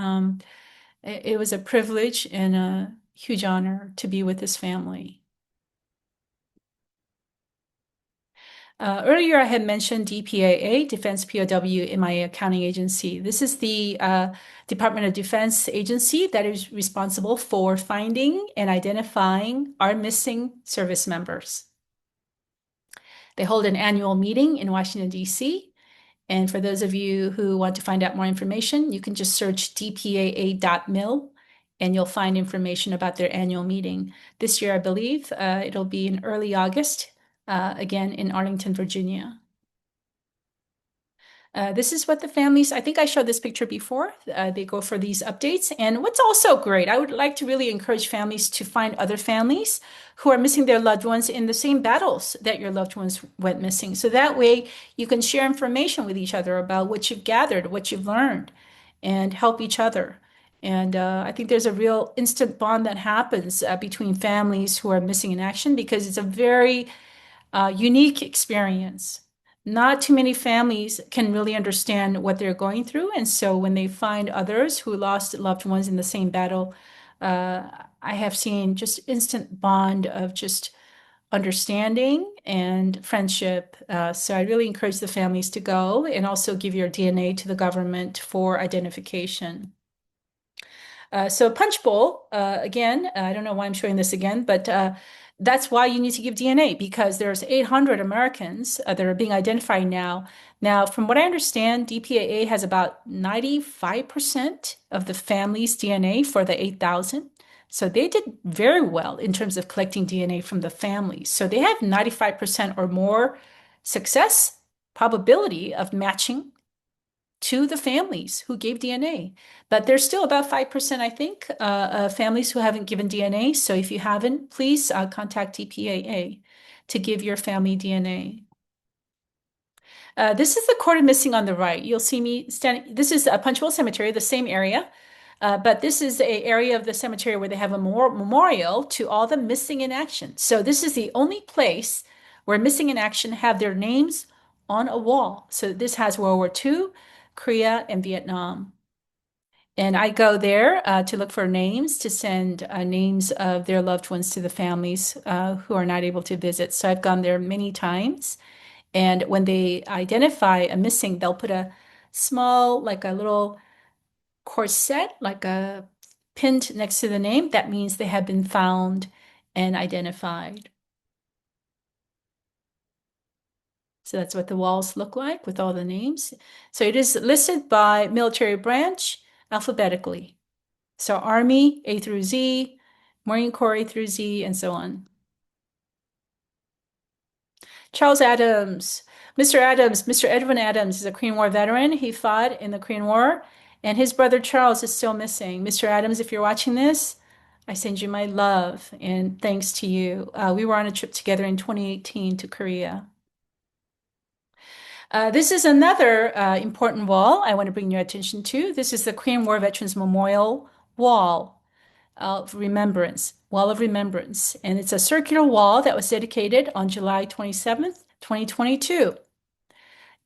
it was a privilege and a huge honor to be with this family. Earlier, I had mentioned DPAA, Defense POW MIA Accounting Agency. This is the Department of Defense agency that is responsible for finding and identifying our missing service members. They hold an annual meeting in Washington, D.C. And for those of you who want to find out more information, you can just search dpaa.mil and you'll find information about their annual meeting. This year, I believe it'll be in early August, again in Arlington, Virginia. This is what the families, I think I showed this picture before. They go for these updates. And what's also great, I would like to really encourage families to find other families who are missing their loved ones in the same battles that your loved ones went missing. So that way you can share information with each other about what you've gathered, what you've learned, and help each other. And I think there's a real instant bond that happens between families who are missing in action because it's a very unique experience. Not too many families can really understand what they're going through. And so when they find others who lost loved ones in the same battle, I have seen just instant bond of just understanding and friendship. So I really encourage the families to go and also give your DNA to the government for identification. So punch bowl, again, I don't know why I'm showing this again, but that's why you need to give DNA because there's 800 Americans that are being identified now. Now, from what I understand, DPAA has about 95% of the family's DNA for the 8,000. So they did very well in terms of collecting DNA from the families. So they have 95% or more success probability of matching to the families who gave DNA. But there's still about 5%, I think, families who haven't given DNA. So if you haven't, please contact DPAA to give your family DNA. This is the court of missing on the right. You'll see me standing. This is a Punchbowl Cemetery, the same area. But this is an area of the cemetery where they have a memorial to all the missing in action. So this is the only place where missing in action have their names on a wall. So this has World War II, Korea, and Vietnam. And I go there to look for names to send names of their loved ones to the families who are not able to visit. So I've gone there many times. And when they identify a missing, they'll put a small, like a little corset, like a pinned next to the name. That means they have been found and identified. So that's what the walls look like with all the names. So it is listed by military branch alphabetically. So Army A through Z, Marine Corps A through Z, and so on. Charles Adams. Mr. Edwin Adams is a Korean War veteran. He fought in the Korean War, and his brother Charles is still missing. Mr. Adams, if you're watching this, I send you my love and thanks to you. We were on a trip together in 2018 to Korea. This is another important wall I want to bring your attention to. This is the Korean War Veterans Memorial Wall of Remembrance, Wall of Remembrance. And it's a circular wall that was dedicated on July 27th, 2022.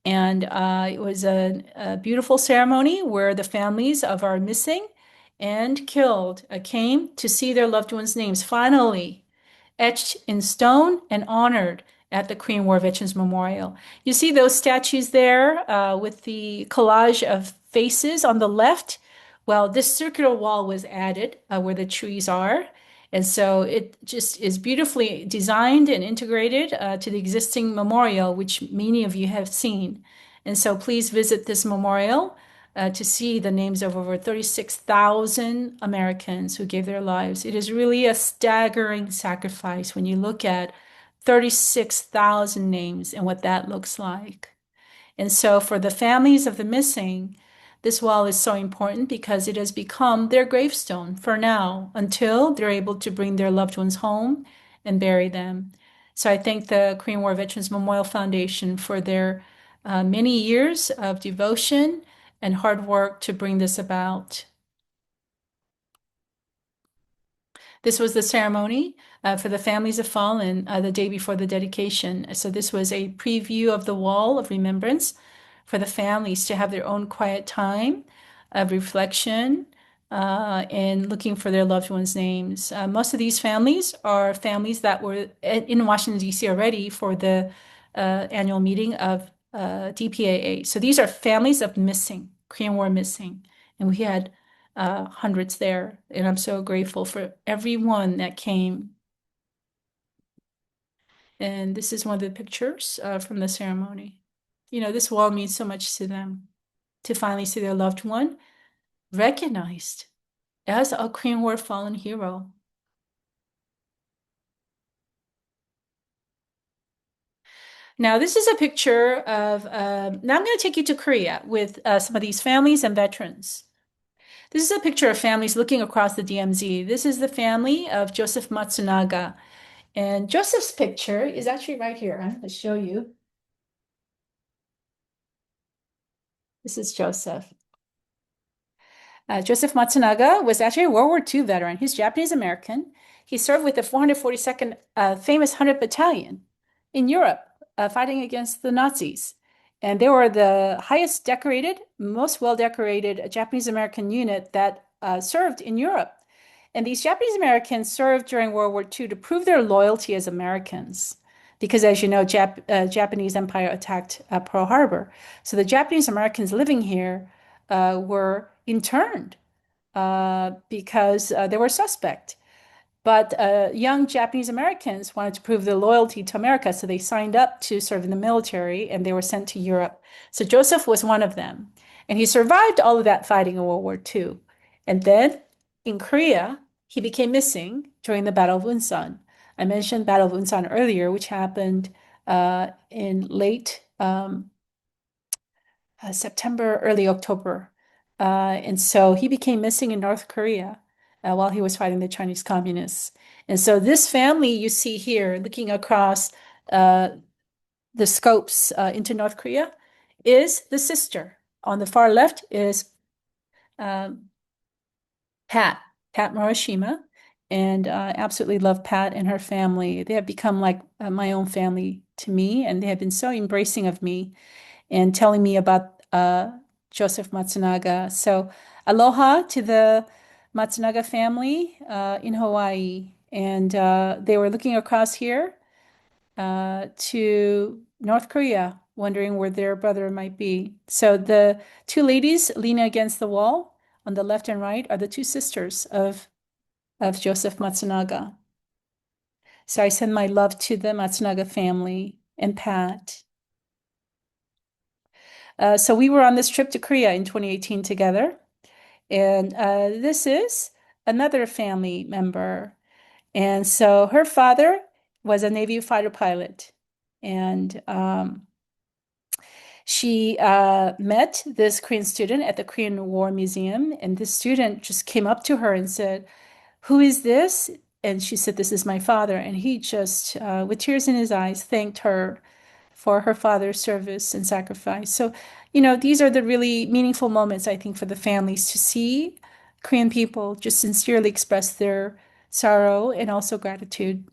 And it was a beautiful ceremony where the families of our missing and killed came to see their loved ones' names finally etched in stone and honored at the Korean War Veterans Memorial. You see those statues there with the collage of faces on the left? Well, this circular wall was added where the trees are. And so it just is beautifully designed and integrated to the existing memorial, which many of you have seen. And so please visit this memorial to see the names of over 36,000 Americans who gave their lives. It is really a staggering sacrifice when you look at 36,000 names and what that looks like. And so for the families of the missing, this wall is so important because it has become their gravestone for now until they're able to bring their loved ones home and bury them. So I thank the Korean War Veterans Memorial Foundation for their many years of devotion and hard work to bring this about. This was the ceremony for the families of fallen the day before the dedication. So this was a preview of the wall of remembrance for the families to have their own quiet time of reflection and looking for their loved ones' names. Most of these families are families that were in Washington, D.C. already for the annual meeting of DPAA. So these are families of missing, Korean War missing. And we had hundreds there. And I'm so grateful for everyone that came. And this is one of the pictures from the ceremony. You know, this wall means so much to them to finally see their loved one recognized as a Korean War fallen hero. Now, this is a picture of, now I'm going to take you to Korea with some of these families and veterans. This is a picture of families looking across the DMZ. This is the family of Joseph Matsunaga. And Joseph's picture is actually right here. I'm going to show you. This is Joseph. Joseph Matsunaga was actually a World War II veteran. He's Japanese American. He served with the 442nd famous 100th Battalion in Europe, fighting against the Nazis. And they were the highest decorated, most well decorated Japanese American unit that served in Europe. And these Japanese Americans served during World War II to prove their loyalty as Americans. Because, as you know, Japanese Empire attacked Pearl Harbor. So the Japanese Americans living here were interned because they were suspect. But young Japanese Americans wanted to prove their loyalty to America, so they signed up to serve in the military and they were sent to Europe. So Joseph was one of them. And he survived all of that fighting in World War II. And then in Korea, he became missing during the Battle of Unsan. I mentioned Battle of Unsan earlier, which happened in late September, early October. And so he became missing in North Korea while he was fighting the Chinese communists. And so this family you see here, looking across the scopes into North Korea, is the sister. On the far left is um, Pat Morishima, and absolutely love Pat and her family. They have become like my own family to me, and they have been so embracing of me and telling me about Joseph Matsunaga. So aloha to the Matsunaga family in Hawaii. And they were looking across here to North Korea, wondering where their brother might be. So the two ladies leaning against the wall on the left and right are the two sisters of Joseph Matsunaga. So I send my love to the Matsunaga family and Pat. So we were on this trip to Korea in 2018 together. And this is another family member. And so her father was a Navy fighter pilot. And she met this Korean student at the Korean War Museum. And this student just came up to her and said, "Who is this?" And she said, "This is my father." And he just, with tears in his eyes, thanked her for her father's service and sacrifice. So, these are the really meaningful moments, I think, for the families to see Korean people just sincerely express their sorrow and also gratitude.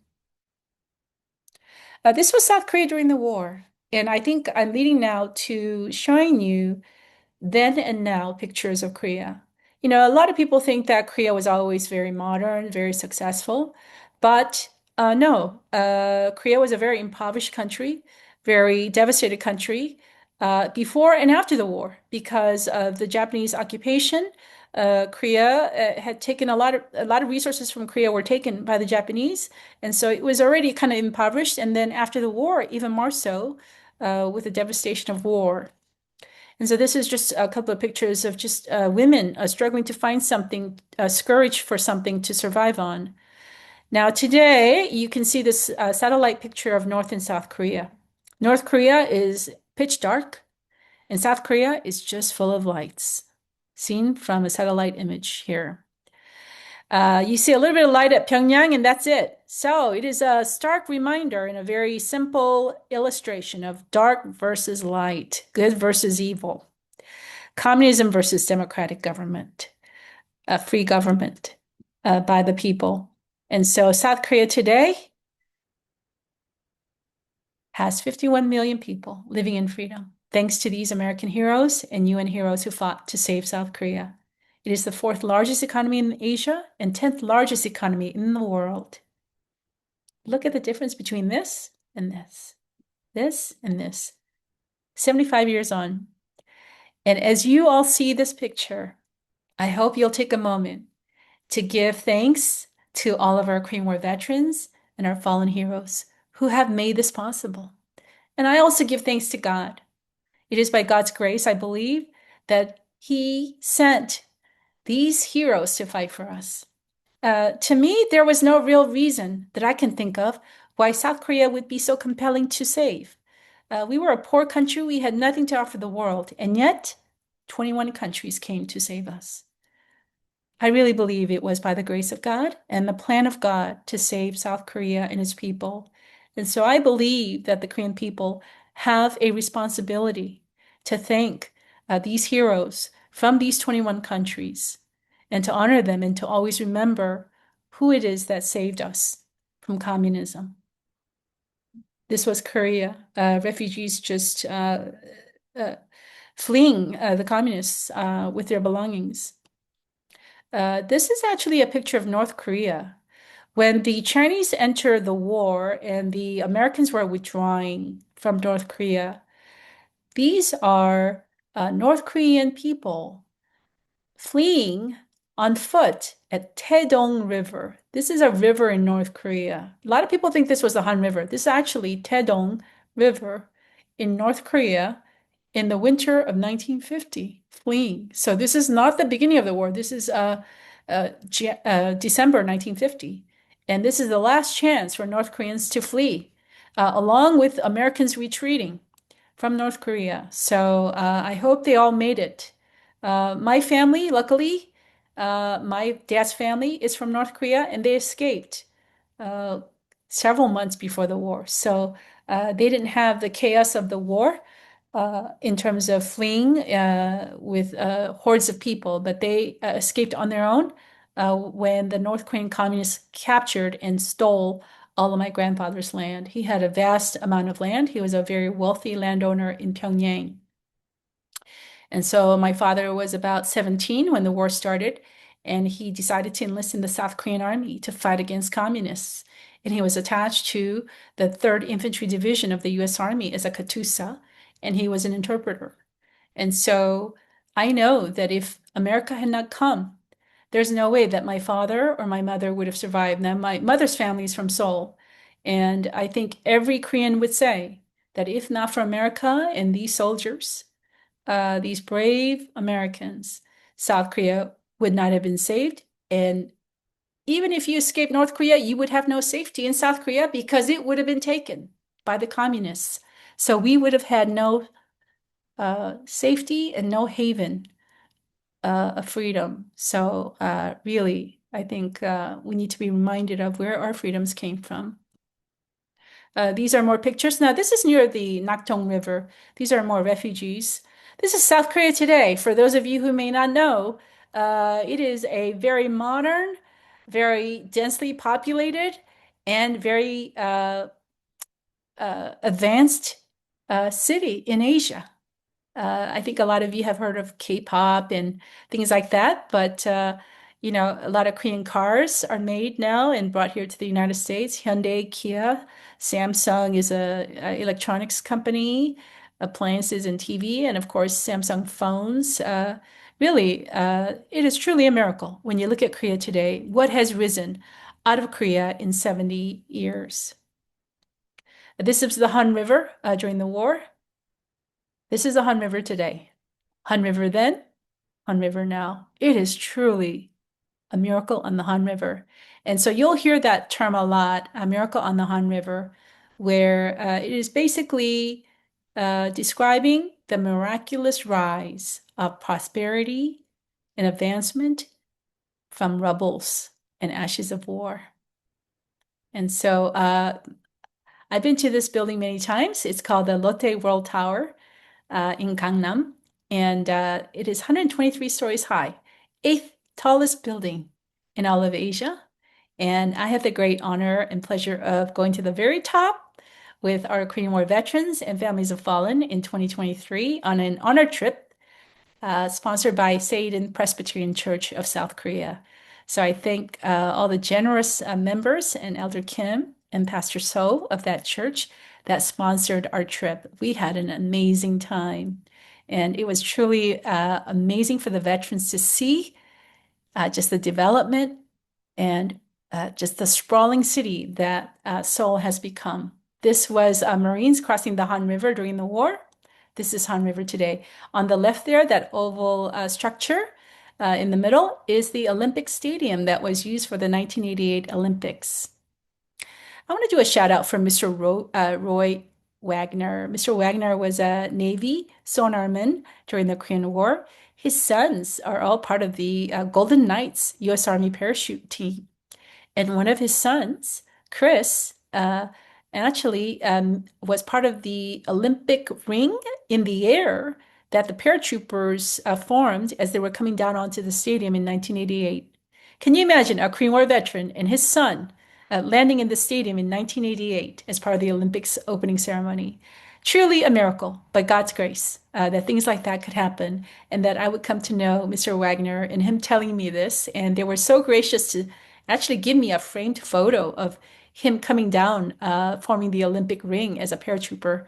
This was South Korea during the war. And I think I'm leading now to showing you then and now pictures of Korea. A lot of people think that Korea was always very modern, very successful, but no, Korea was a very impoverished country, very devastated country before and after the war because of the Japanese occupation. Korea had taken a lot of resources from Korea were taken by the Japanese, and so it was already kind of impoverished. And then after the war, even more so, with the devastation of war. And so this is just a couple of pictures of just women struggling to find something, scourge for something to survive on. Now, today, you can see this satellite picture of North and South Korea. North Korea is pitch dark, and South Korea is just full of lights, seen from a satellite image here. You see a little bit of light at Pyongyang, and that's it. So it is a stark reminder and a very simple illustration of dark versus light, good versus evil, communism versus democratic government, free government by the people. And so South Korea today has 51 million people living in freedom, thanks to these American heroes and UN heroes who fought to save South Korea. It is the fourth largest economy in Asia and 10th largest economy in the world. Look at the difference between this and this and this. 75 years on. And as you all see this picture, I hope you'll take a moment to give thanks to all of our Korean War veterans and our fallen heroes who have made this possible. And I also give thanks to God. It is by God's grace, I believe, that He sent these heroes to fight for us. To me, there was no real reason that I can think of why South Korea would be so compelling to save. We were a poor country. We had nothing to offer the world. And yet, 21 countries came to save us. I really believe it was by the grace of God and the plan of God to save South Korea and its people. And so I believe that the Korean people have a responsibility to thank these heroes from these 21 countries and to honor them and to always remember who it is that saved us from communism. This was Korea, refugees just uh, fleeing the communists with their belongings. This is actually a picture of North Korea. When the Chinese entered the war and the Americans were withdrawing from North Korea, these are North Korean people fleeing on foot at Taedong River. This is a river in North Korea. A lot of people think this was the Han River. This is actually Taedong River in North Korea in the winter of 1950, fleeing. So this is not the beginning of the war. This is December 1950. And this is the last chance for North Koreans to flee, along with Americans retreating from North Korea. So I hope they all made it. My family, luckily, my dad's family is from North Korea and they escaped uh, several months before the war. So they didn't have the chaos of the war in terms of fleeing with hordes of people, but they escaped on their own when the North Korean communists captured and stole all of my grandfather's land. He had a vast amount of land. He was a very wealthy landowner in Pyongyang. And so my father was about 17 when the war started, and he decided to enlist in the South Korean Army to fight against communists. And he was attached to the 3rd Infantry Division of the US Army as a Katusa, and he was an interpreter. And so I know that if America had not come, there's no way that my father or my mother would have survived. Now, my mother's family is from Seoul, and I think every Korean would say that if not for America and these soldiers, these brave Americans, South Korea would not have been saved. And even if you escaped North Korea, you would have no safety in South Korea because it would have been taken by the communists. So we would have had no safety and no haven of freedom. So really, I think we need to be reminded of where our freedoms came from. These are more pictures. Now, this is near the Nakdong River. These are more refugees. This is South Korea today. For those of you who may not know, it is a very modern, very densely populated, and very advanced city in Asia. I think a lot of you have heard of K-pop and things like that, but a lot of Korean cars are made now and brought here to the United States. Hyundai, Kia, Samsung is a electronics company, appliances and TV, and of course Samsung phones. Really, it is truly a miracle when you look at Korea today, what has risen out of Korea in 70 years. This is the Han River during the war. This is the Han River today. Han River then, Han River now. It is truly a miracle on the Han River. And so you'll hear that term a lot, a miracle on the Han River, where it is basically describing the miraculous rise of prosperity and advancement from rubbles and ashes of war. And so I've been to this building many times. It's called the Lotte World Tower in Gangnam, and it is 123 stories high, 8th tallest building in all of Asia. And I had the great honor and pleasure of going to the very top with our Korean War veterans and families of fallen in 2023 on an honor trip sponsored by Seidan Presbyterian Church of South Korea. So I thank all the generous members and Elder Kim and Pastor So of that church that sponsored our trip. We had an amazing time, and it was truly amazing for the veterans to see just the development and just the sprawling city that Seoul has become. This was Marines crossing the Han River during the war. This is Han River today. On the left there, that oval structure in the middle is the Olympic Stadium that was used for the 1988 Olympics. I want to do a shout out for Mr. Roy Wagner. Mr. Wagner was a Navy sonarman during the Korean War. His sons are all part of the Golden Knights U.S. Army parachute team. And one of his sons, Chris, actually was part of the Olympic ring in the air that the paratroopers formed as they were coming down onto the stadium in 1988. Can you imagine a Korean War veteran and his son landing in the stadium in 1988 as part of the Olympics opening ceremony? Truly a miracle, by God's grace, that things like that could happen, and that I would come to know Mr. Wagner and him telling me this. And they were so gracious to actually give me a framed photo of him coming down, forming the Olympic ring as a paratrooper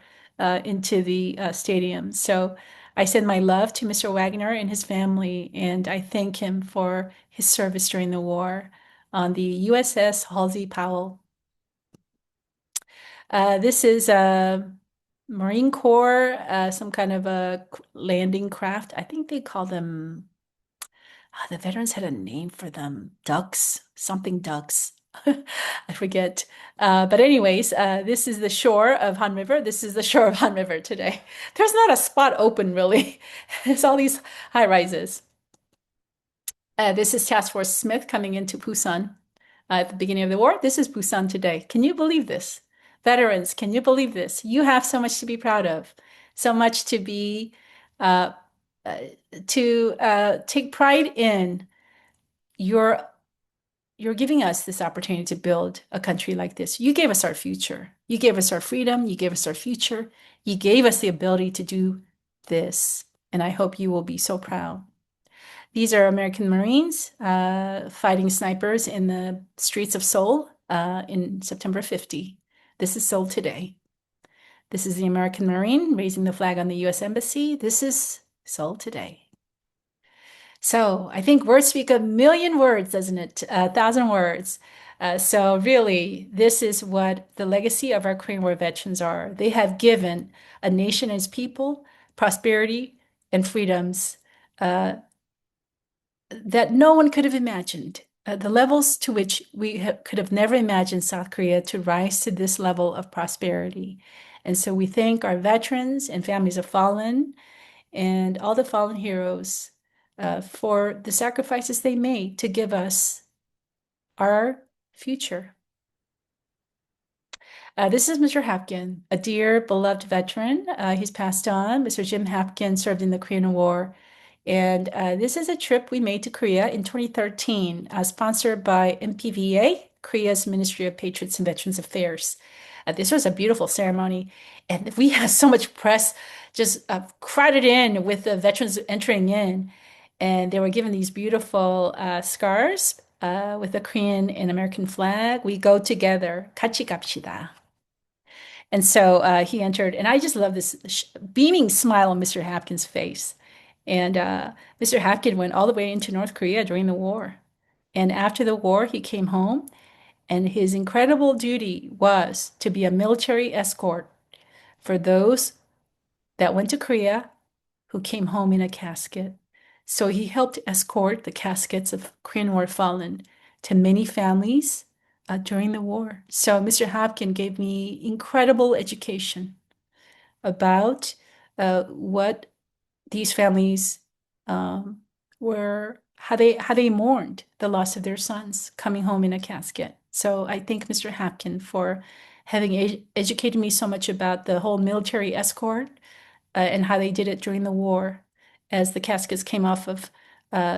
into the stadium. So I send my love to Mr. Wagner and his family, and I thank him for his service during the war on the USS Halsey Powell. This is a Marine Corps, some kind of a landing craft. I think they call them, the veterans had a name for them, ducks, something ducks. I forget. But anyways, this is the shore of Han River. This is the shore of Han River today. There's not a spot open really. It's all these high rises. This is Task Force Smith coming into Busan at the beginning of the war. This is Busan today. Can you believe this? Veterans, can you believe this? You have so much to be proud of, so much to be uh, take pride in. You're giving us this opportunity to build a country like this. You gave us our future. You gave us our freedom. You gave us our future. You gave us the ability to do this. And I hope you will be so proud. These are American Marines fighting snipers in the streets of Seoul in September 50. This is Seoul today. This is the American Marine raising the flag on the U.S. Embassy. This is Seoul today. So I think words speak a million words, doesn't it? 1,000 words. So really, this is what the legacy of our Korean War veterans are. They have given a nation and its people prosperity and freedoms that no one could have imagined. The levels to which we could have never imagined South Korea to rise to this level of prosperity. And so we thank our veterans and families of fallen and all the fallen heroes for the sacrifices they made to give us our future. This is Mr. Hapkin, a dear, beloved veteran. He's passed on. Mr. Jim Hapkin served in the Korean War. And this is a trip we made to Korea in 2013, sponsored by MPVA, Korea's Ministry of Patriots and Veterans Affairs. This was a beautiful ceremony, and we had so much press just crowded in with the veterans entering in. And they were given these beautiful scarves with the Korean and American flag. We go together, 같이 갑시다. And so he entered, and I just love this beaming smile on Mr. Hapkin's face. And Mr. Hapkin went all the way into North Korea during the war. And after the war, he came home, and his incredible duty was to be a military escort for those that went to Korea who came home in a casket. So he helped escort the caskets of Korean War fallen to many families during the war. So Mr. Hopkin gave me incredible education about what these families were, how they mourned the loss of their sons coming home in a casket. So I thank Mr. Hopkin for having educated me so much about the whole military escort and how they did it during the war as the caskets came off of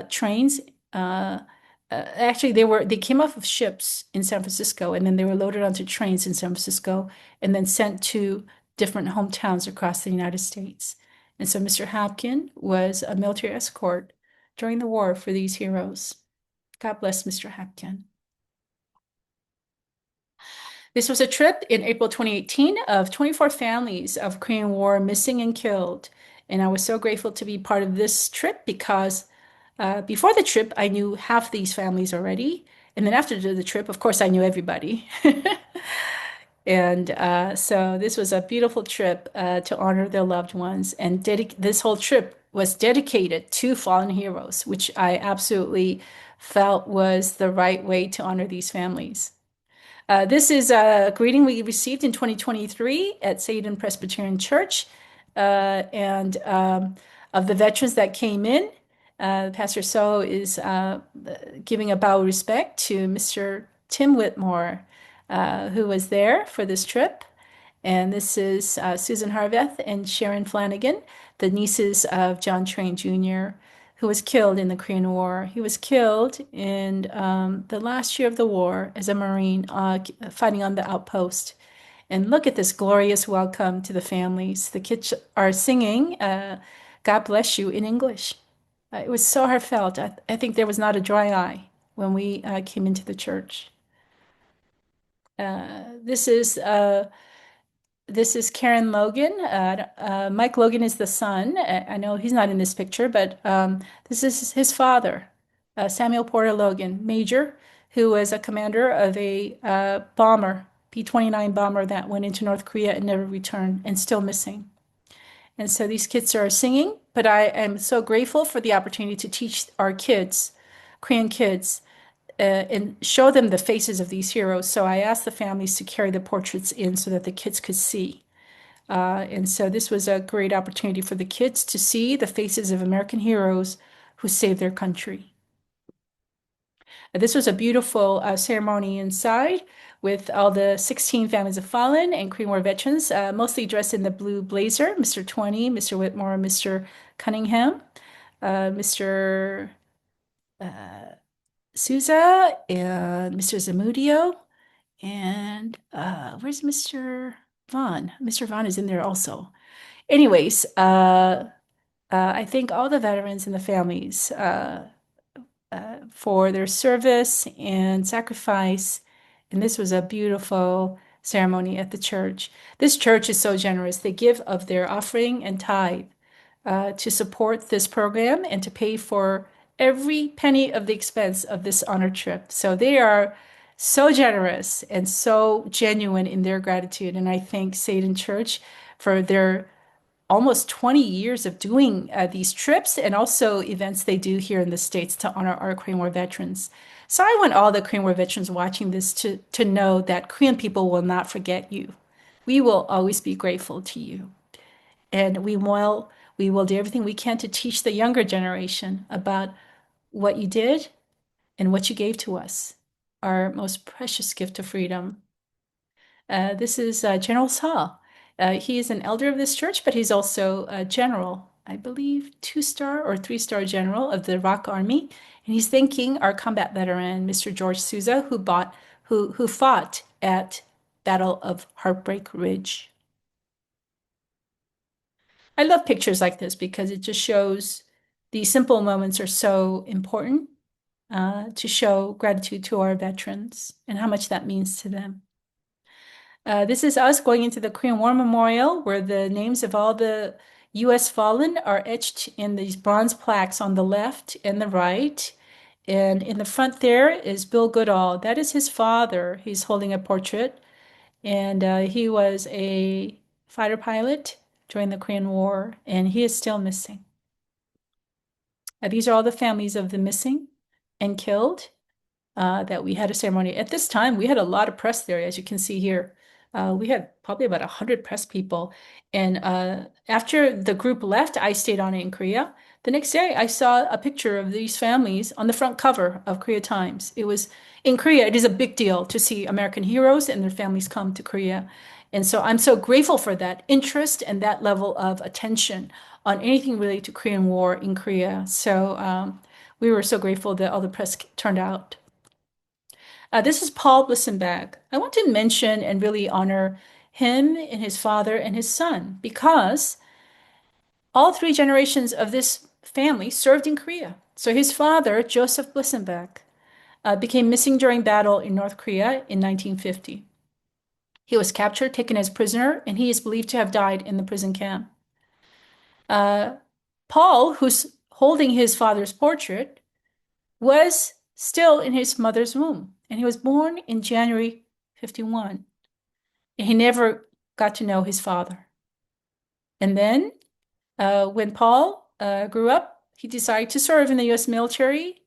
trains. Actually, they came off of ships in San Francisco, and then they were loaded onto trains in San Francisco and then sent to different hometowns across the United States. And so Mr. Hopkin was a military escort during the war for these heroes. God bless Mr. Hopkin. This was a trip in April 2018 of 24 families of Korean War missing and killed. And I was so grateful to be part of this trip because before the trip, I knew half these families already. And then after the trip, of course, I knew everybody. And so this was a beautiful trip to honor their loved ones. And this whole trip was dedicated to fallen heroes, which I absolutely felt was the right way to honor these families. This is a greeting we received in 2023 at Salem Presbyterian Church, and of the veterans that came in. Pastor So is giving a bow of respect to Mr. Tim Whitmore, who was there for this trip. And this is Susan Harveth and Sharon Flanagan, the nieces of John Train Jr., who was killed in the Korean War. He was killed in the last year of the war as a Marine fighting on the outpost. And look at this glorious welcome to the families. The kids are singing God Bless You in English. It was so heartfelt. I think there was not a dry eye when we came into the church. Uh, this is uh, this is Karen Logan. Mike Logan is the son. I know he's not in this picture, but this is his father, Samuel Porter Logan, Major, who was a commander of a bomber, B-29 bomber that went into North Korea and never returned and still missing. And so these kids are singing, but I am so grateful for the opportunity to teach our kids, Korean kids, and show them the faces of these heroes. So I asked the families to carry the portraits in so that the kids could see. And so this was a great opportunity for the kids to see the faces of American heroes who saved their country. This was a beautiful ceremony inside with all the 16 families of fallen and Korean War veterans, mostly dressed in the blue blazer, Mr. 20, Mr. Whitmore, Mr. Cunningham, Mr. Souza, and Mr. Zamudio, and where's Mr. Vaughn? Mr. Vaughn is in there also. Anyways, I thank all the veterans and the families for their service and sacrifice. And this was a beautiful ceremony at the church. This church is so generous. They give of their offering and tithe to support this program and to pay for every penny of the expense of this honor trip. So they are so generous and so genuine in their gratitude. And I thank Satan Church for their almost 20 years of doing these trips and also events they do here in the States to honor our Korean War veterans. So I want all the Korean War veterans watching this to know that Korean people will not forget you. We will always be grateful to you. And we will do everything we can to teach the younger generation about what you did and what you gave to us, our most precious gift of freedom. This is General Saul. He is an elder of this church, but he's also a general, I believe, 2-star or 3-star general of the Iraq Army. And he's thanking our combat veteran, Mr. George Souza, who fought at Battle of Heartbreak Ridge. I love pictures like this because it just shows these simple moments are so important to show gratitude to our veterans and how much that means to them. This is us going into the Korean War Memorial, where the names of all the U.S. fallen are etched in these bronze plaques on the left and the right. And in the front there is Bill Goodall. That is his father. He's holding a portrait. And he was a fighter pilot during the Korean War, and he is still missing. These are all the families of the missing and killed that we had a ceremony. At this time, we had a lot of press there, as you can see here. We had probably about 100 press people. And after the group left, I stayed on it in Korea. The next day, I saw a picture of these families on the front cover of Korea Times. It was in Korea, it is a big deal to see American heroes and their families come to Korea. And so I'm so grateful for that interest and that level of attention on anything related to Korean War in Korea. So we were so grateful that all the press turned out. This is Paul Blissenbach. I want to mention and really honor him and his father and his son because all 3 generations of this family served in Korea. So his father, Joseph Blissenbach, became missing during battle in North Korea in 1950. He was captured, taken as prisoner, and he is believed to have died in the prison camp. Paul, who's holding his father's portrait, was still in his mother's womb, and he was born in January 51. And he never got to know his father. And then when Paul grew up, he decided to serve in the U.S. military,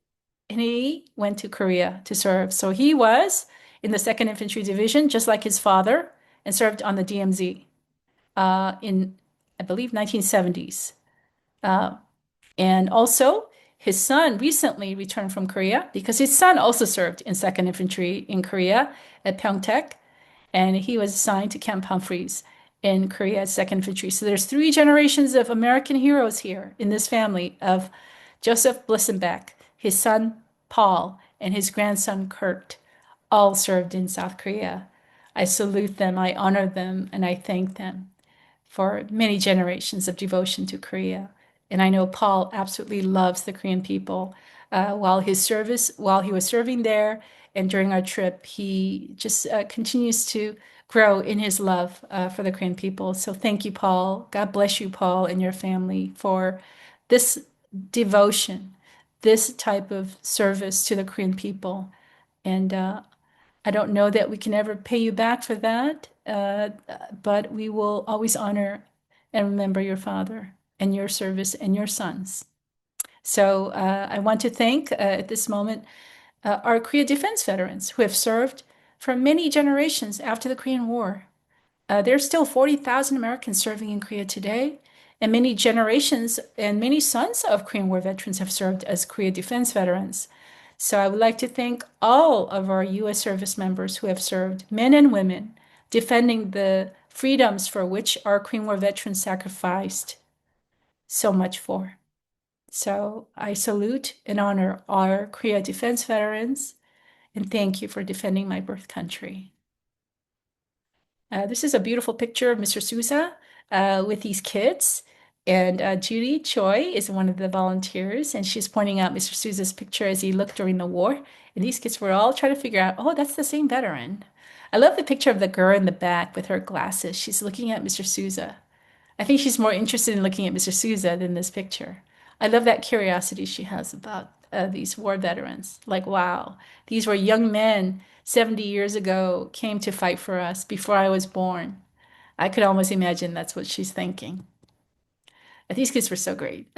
and he went to Korea to serve. So he was in the 2nd Infantry Division, just like his father, and served on the DMZ in, I believe, 1970s. Uh, and also, his son recently returned from Korea because his son also served in 2nd Infantry in Korea at Pyeongtaek, and he was assigned to Camp Humphreys in Korea as 2nd Infantry. So there's 3 generations of American heroes here in this family of Joseph Blissenbeck, his son Paul, and his grandson Kurt, all served in South Korea. I salute them, I honor them, and I thank them for many generations of devotion to Korea. And I know Paul absolutely loves the Korean people. While he was serving there and during our trip, he just continues to grow in his love for the Korean people. So thank you, Paul. God bless you, Paul, and your family for this devotion, this type of service to the Korean people. And I don't know that we can ever pay you back for that, but we will always honor and remember your father and your service and your sons. So I want to thank at this moment our Korea defense veterans who have served for many generations after the Korean War. There are still 40,000 Americans serving in Korea today, and many generations and many sons of Korean War veterans have served as Korea defense veterans. So I would like to thank all of our U.S. service members who have served, men and women, defending the freedoms for which our Korean War veterans sacrificed so much for. So I salute and honor our Korea defense veterans, and thank you for defending my birth country. This is a beautiful picture of Mr. Souza with these kids. And Judy Choi is one of the volunteers, and she's pointing out Mr. Souza's picture as he looked during the war. And these kids were all trying to figure out, oh, that's the same veteran. I love the picture of the girl in the back with her glasses. She's looking at Mr. Souza. I think she's more interested in looking at Mr. Souza than this picture. I love that curiosity she has about these war veterans. Like, wow, these were young men 70 years ago, came to fight for us before I was born. I could almost imagine that's what she's thinking. These kids were so great.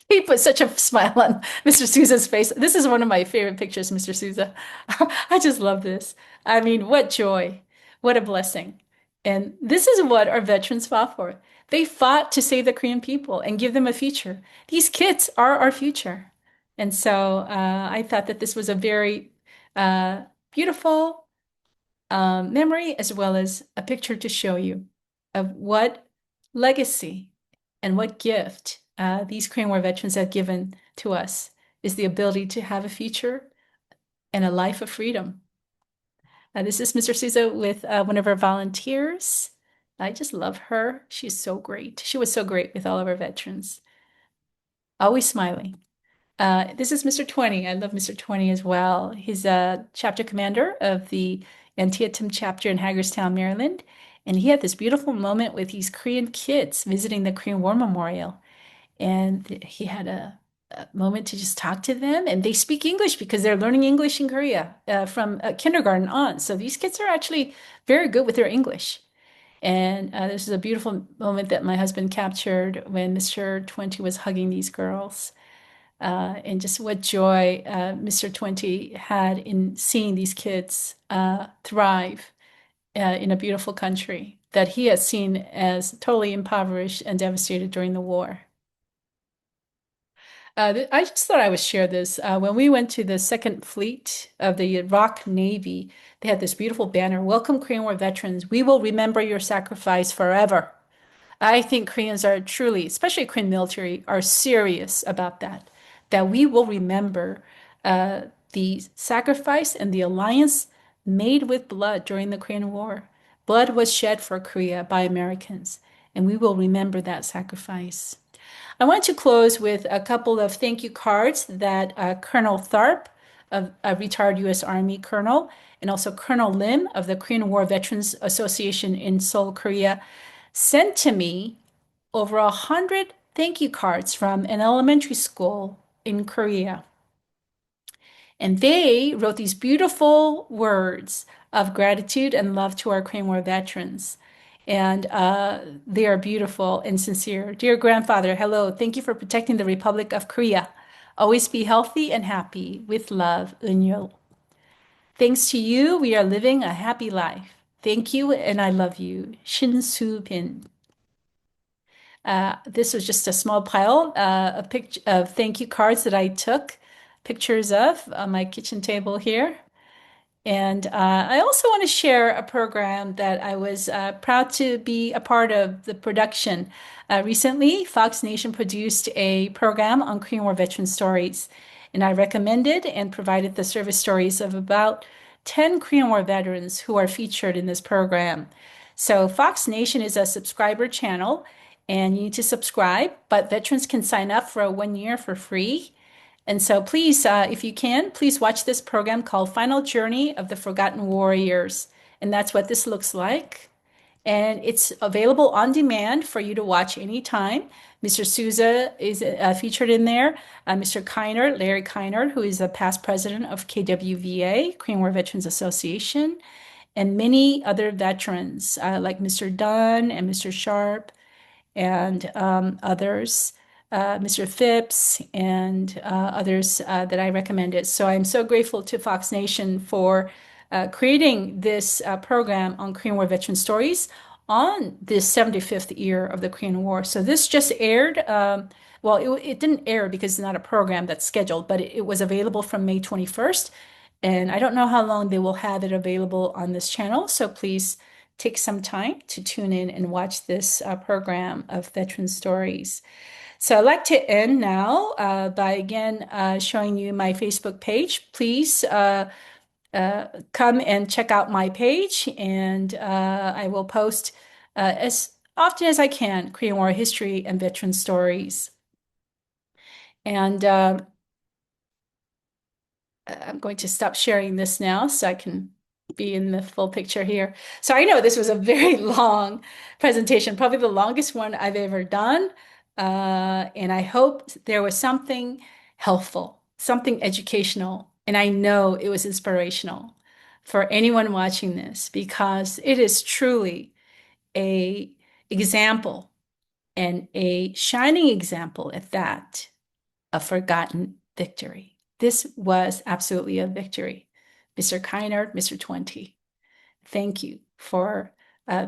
He put such a smile on Mr. Souza's face. This is one of my favorite pictures, Mr. Souza. I just love this. I mean, what joy. What a blessing. And this is what our veterans fought for. They fought to save the Korean people and give them a future. These kids are our future. And so I thought that this was a very beautiful memory as well as a picture to show you of what legacy and what gift these Korean War veterans have given to us is the ability to have a future and a life of freedom. This is Mr. Souza with one of our volunteers. I just love her. She's so great. She was so great with all of our veterans. Always smiling. This is Mr. 20. I love Mr. 20 as well. He's a chapter commander of the Antietam chapter in Hagerstown, Maryland. And he had this beautiful moment with these Korean kids visiting the Korean War Memorial. And he had a moment to just talk to them. And they speak English because they're learning English in Korea from kindergarten on. So these kids are actually very good with their English. And this is a beautiful moment that my husband captured when Mr. 20 was hugging these girls. And just what joy Mr. 20 had in seeing these kids thrive in a beautiful country that he has seen as totally impoverished and devastated during the war. I just thought I would share this. When we went to the Second Fleet of the Rock Navy, they had this beautiful banner, Welcome Korean War Veterans. We will remember your sacrifice forever. I think Koreans are truly, especially Korean military, are serious about that, that we will remember the sacrifice and the alliance made with blood during the Korean War. Blood was shed for Korea by Americans, and we will remember that sacrifice. I want to close with a couple of thank you cards that Colonel Tharp, a retired U.S. Army colonel, and also Colonel Lim of the Korean War Veterans Association in Seoul, Korea, sent to me over 100 thank you cards from an elementary school in Korea. And they wrote these beautiful words of gratitude and love to our Korean War veterans. And they are beautiful and sincere. Dear grandfather, hello. Thank you for protecting the Republic of Korea. Always be healthy and happy. With love, Eun-yul. Thanks to you, we are living a happy life. Thank you, and I love you. Shin Soo Pin. This was just a small pile of thank you cards that I took pictures of on my kitchen table here. And I also want to share a program that I was proud to be a part of the production. Recently, Fox Nation produced a program on Korean War veteran stories, and I recommended and provided the service stories of about 10 Korean War veterans who are featured in this program. So, Fox Nation is a subscriber channel, and you need to subscribe, but veterans can sign up for 1 year for free. And so please, if you can, please watch this program called Final Journey of the Forgotten Warriors. And that's what this looks like. And it's available on demand for you to watch anytime. Mr. Souza is featured in there. Mr. Kiner, Larry Kiner, who is a past president of KWVA, Korean War Veterans Association, and many other veterans like Mr. Dunn and Mr. Sharp and others, Mr. Phipps, and others that I recommended. So I'm so grateful to Fox Nation for creating this program on Korean War veteran stories on the 75th year of the Korean War. So this just aired. Well, it didn't air because it's not a program that's scheduled, but it was available from May 21st. And I don't know how long they will have it available on this channel. So please take some time to tune in and watch this program of veteran stories. So I'd like to end now by again showing you my Facebook page. Please come and check out my page, and I will post as often as I can Korean War history and veteran stories. And I'm going to stop sharing this now so I can be in the full picture here. So I know this was a very long presentation, probably the longest one I've ever done. And I hope there was something helpful, something educational, and I know it was inspirational for anyone watching this because it is truly a example and a shining example at that, a forgotten victory. This was absolutely a victory. Mr. Keinert, Mr. 20, thank you for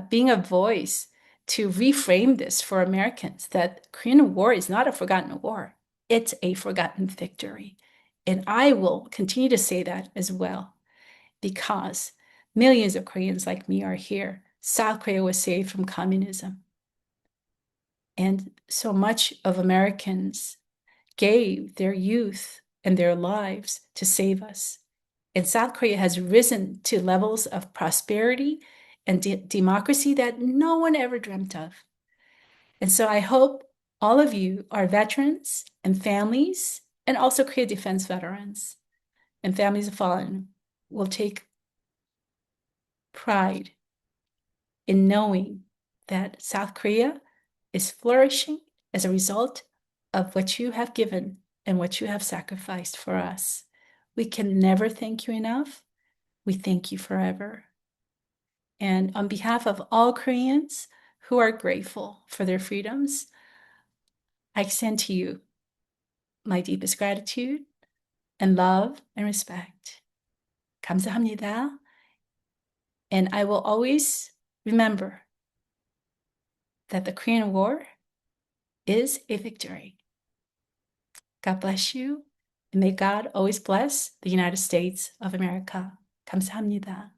being a voice to reframe this for Americans that Korean War is not a forgotten war. It's a forgotten victory. And I will continue to say that as well because millions of Koreans like me are here. South Korea was saved from communism. And so much of Americans gave their youth and their lives to save us. And South Korea has risen to levels of prosperity and democracy that no one ever dreamt of. And so I hope all of you are veterans and families, and also Korea defense veterans and families of fallen will take pride in knowing that South Korea is flourishing as a result of what you have given and what you have sacrificed for us. We can never thank you enough. We thank you forever. And on behalf of all Koreans who are grateful for their freedoms, I extend to you my deepest gratitude and love and respect. 감사합니다. And I will always remember that the Korean War is a victory. God bless you, and may God always bless the United States of America. 감사합니다.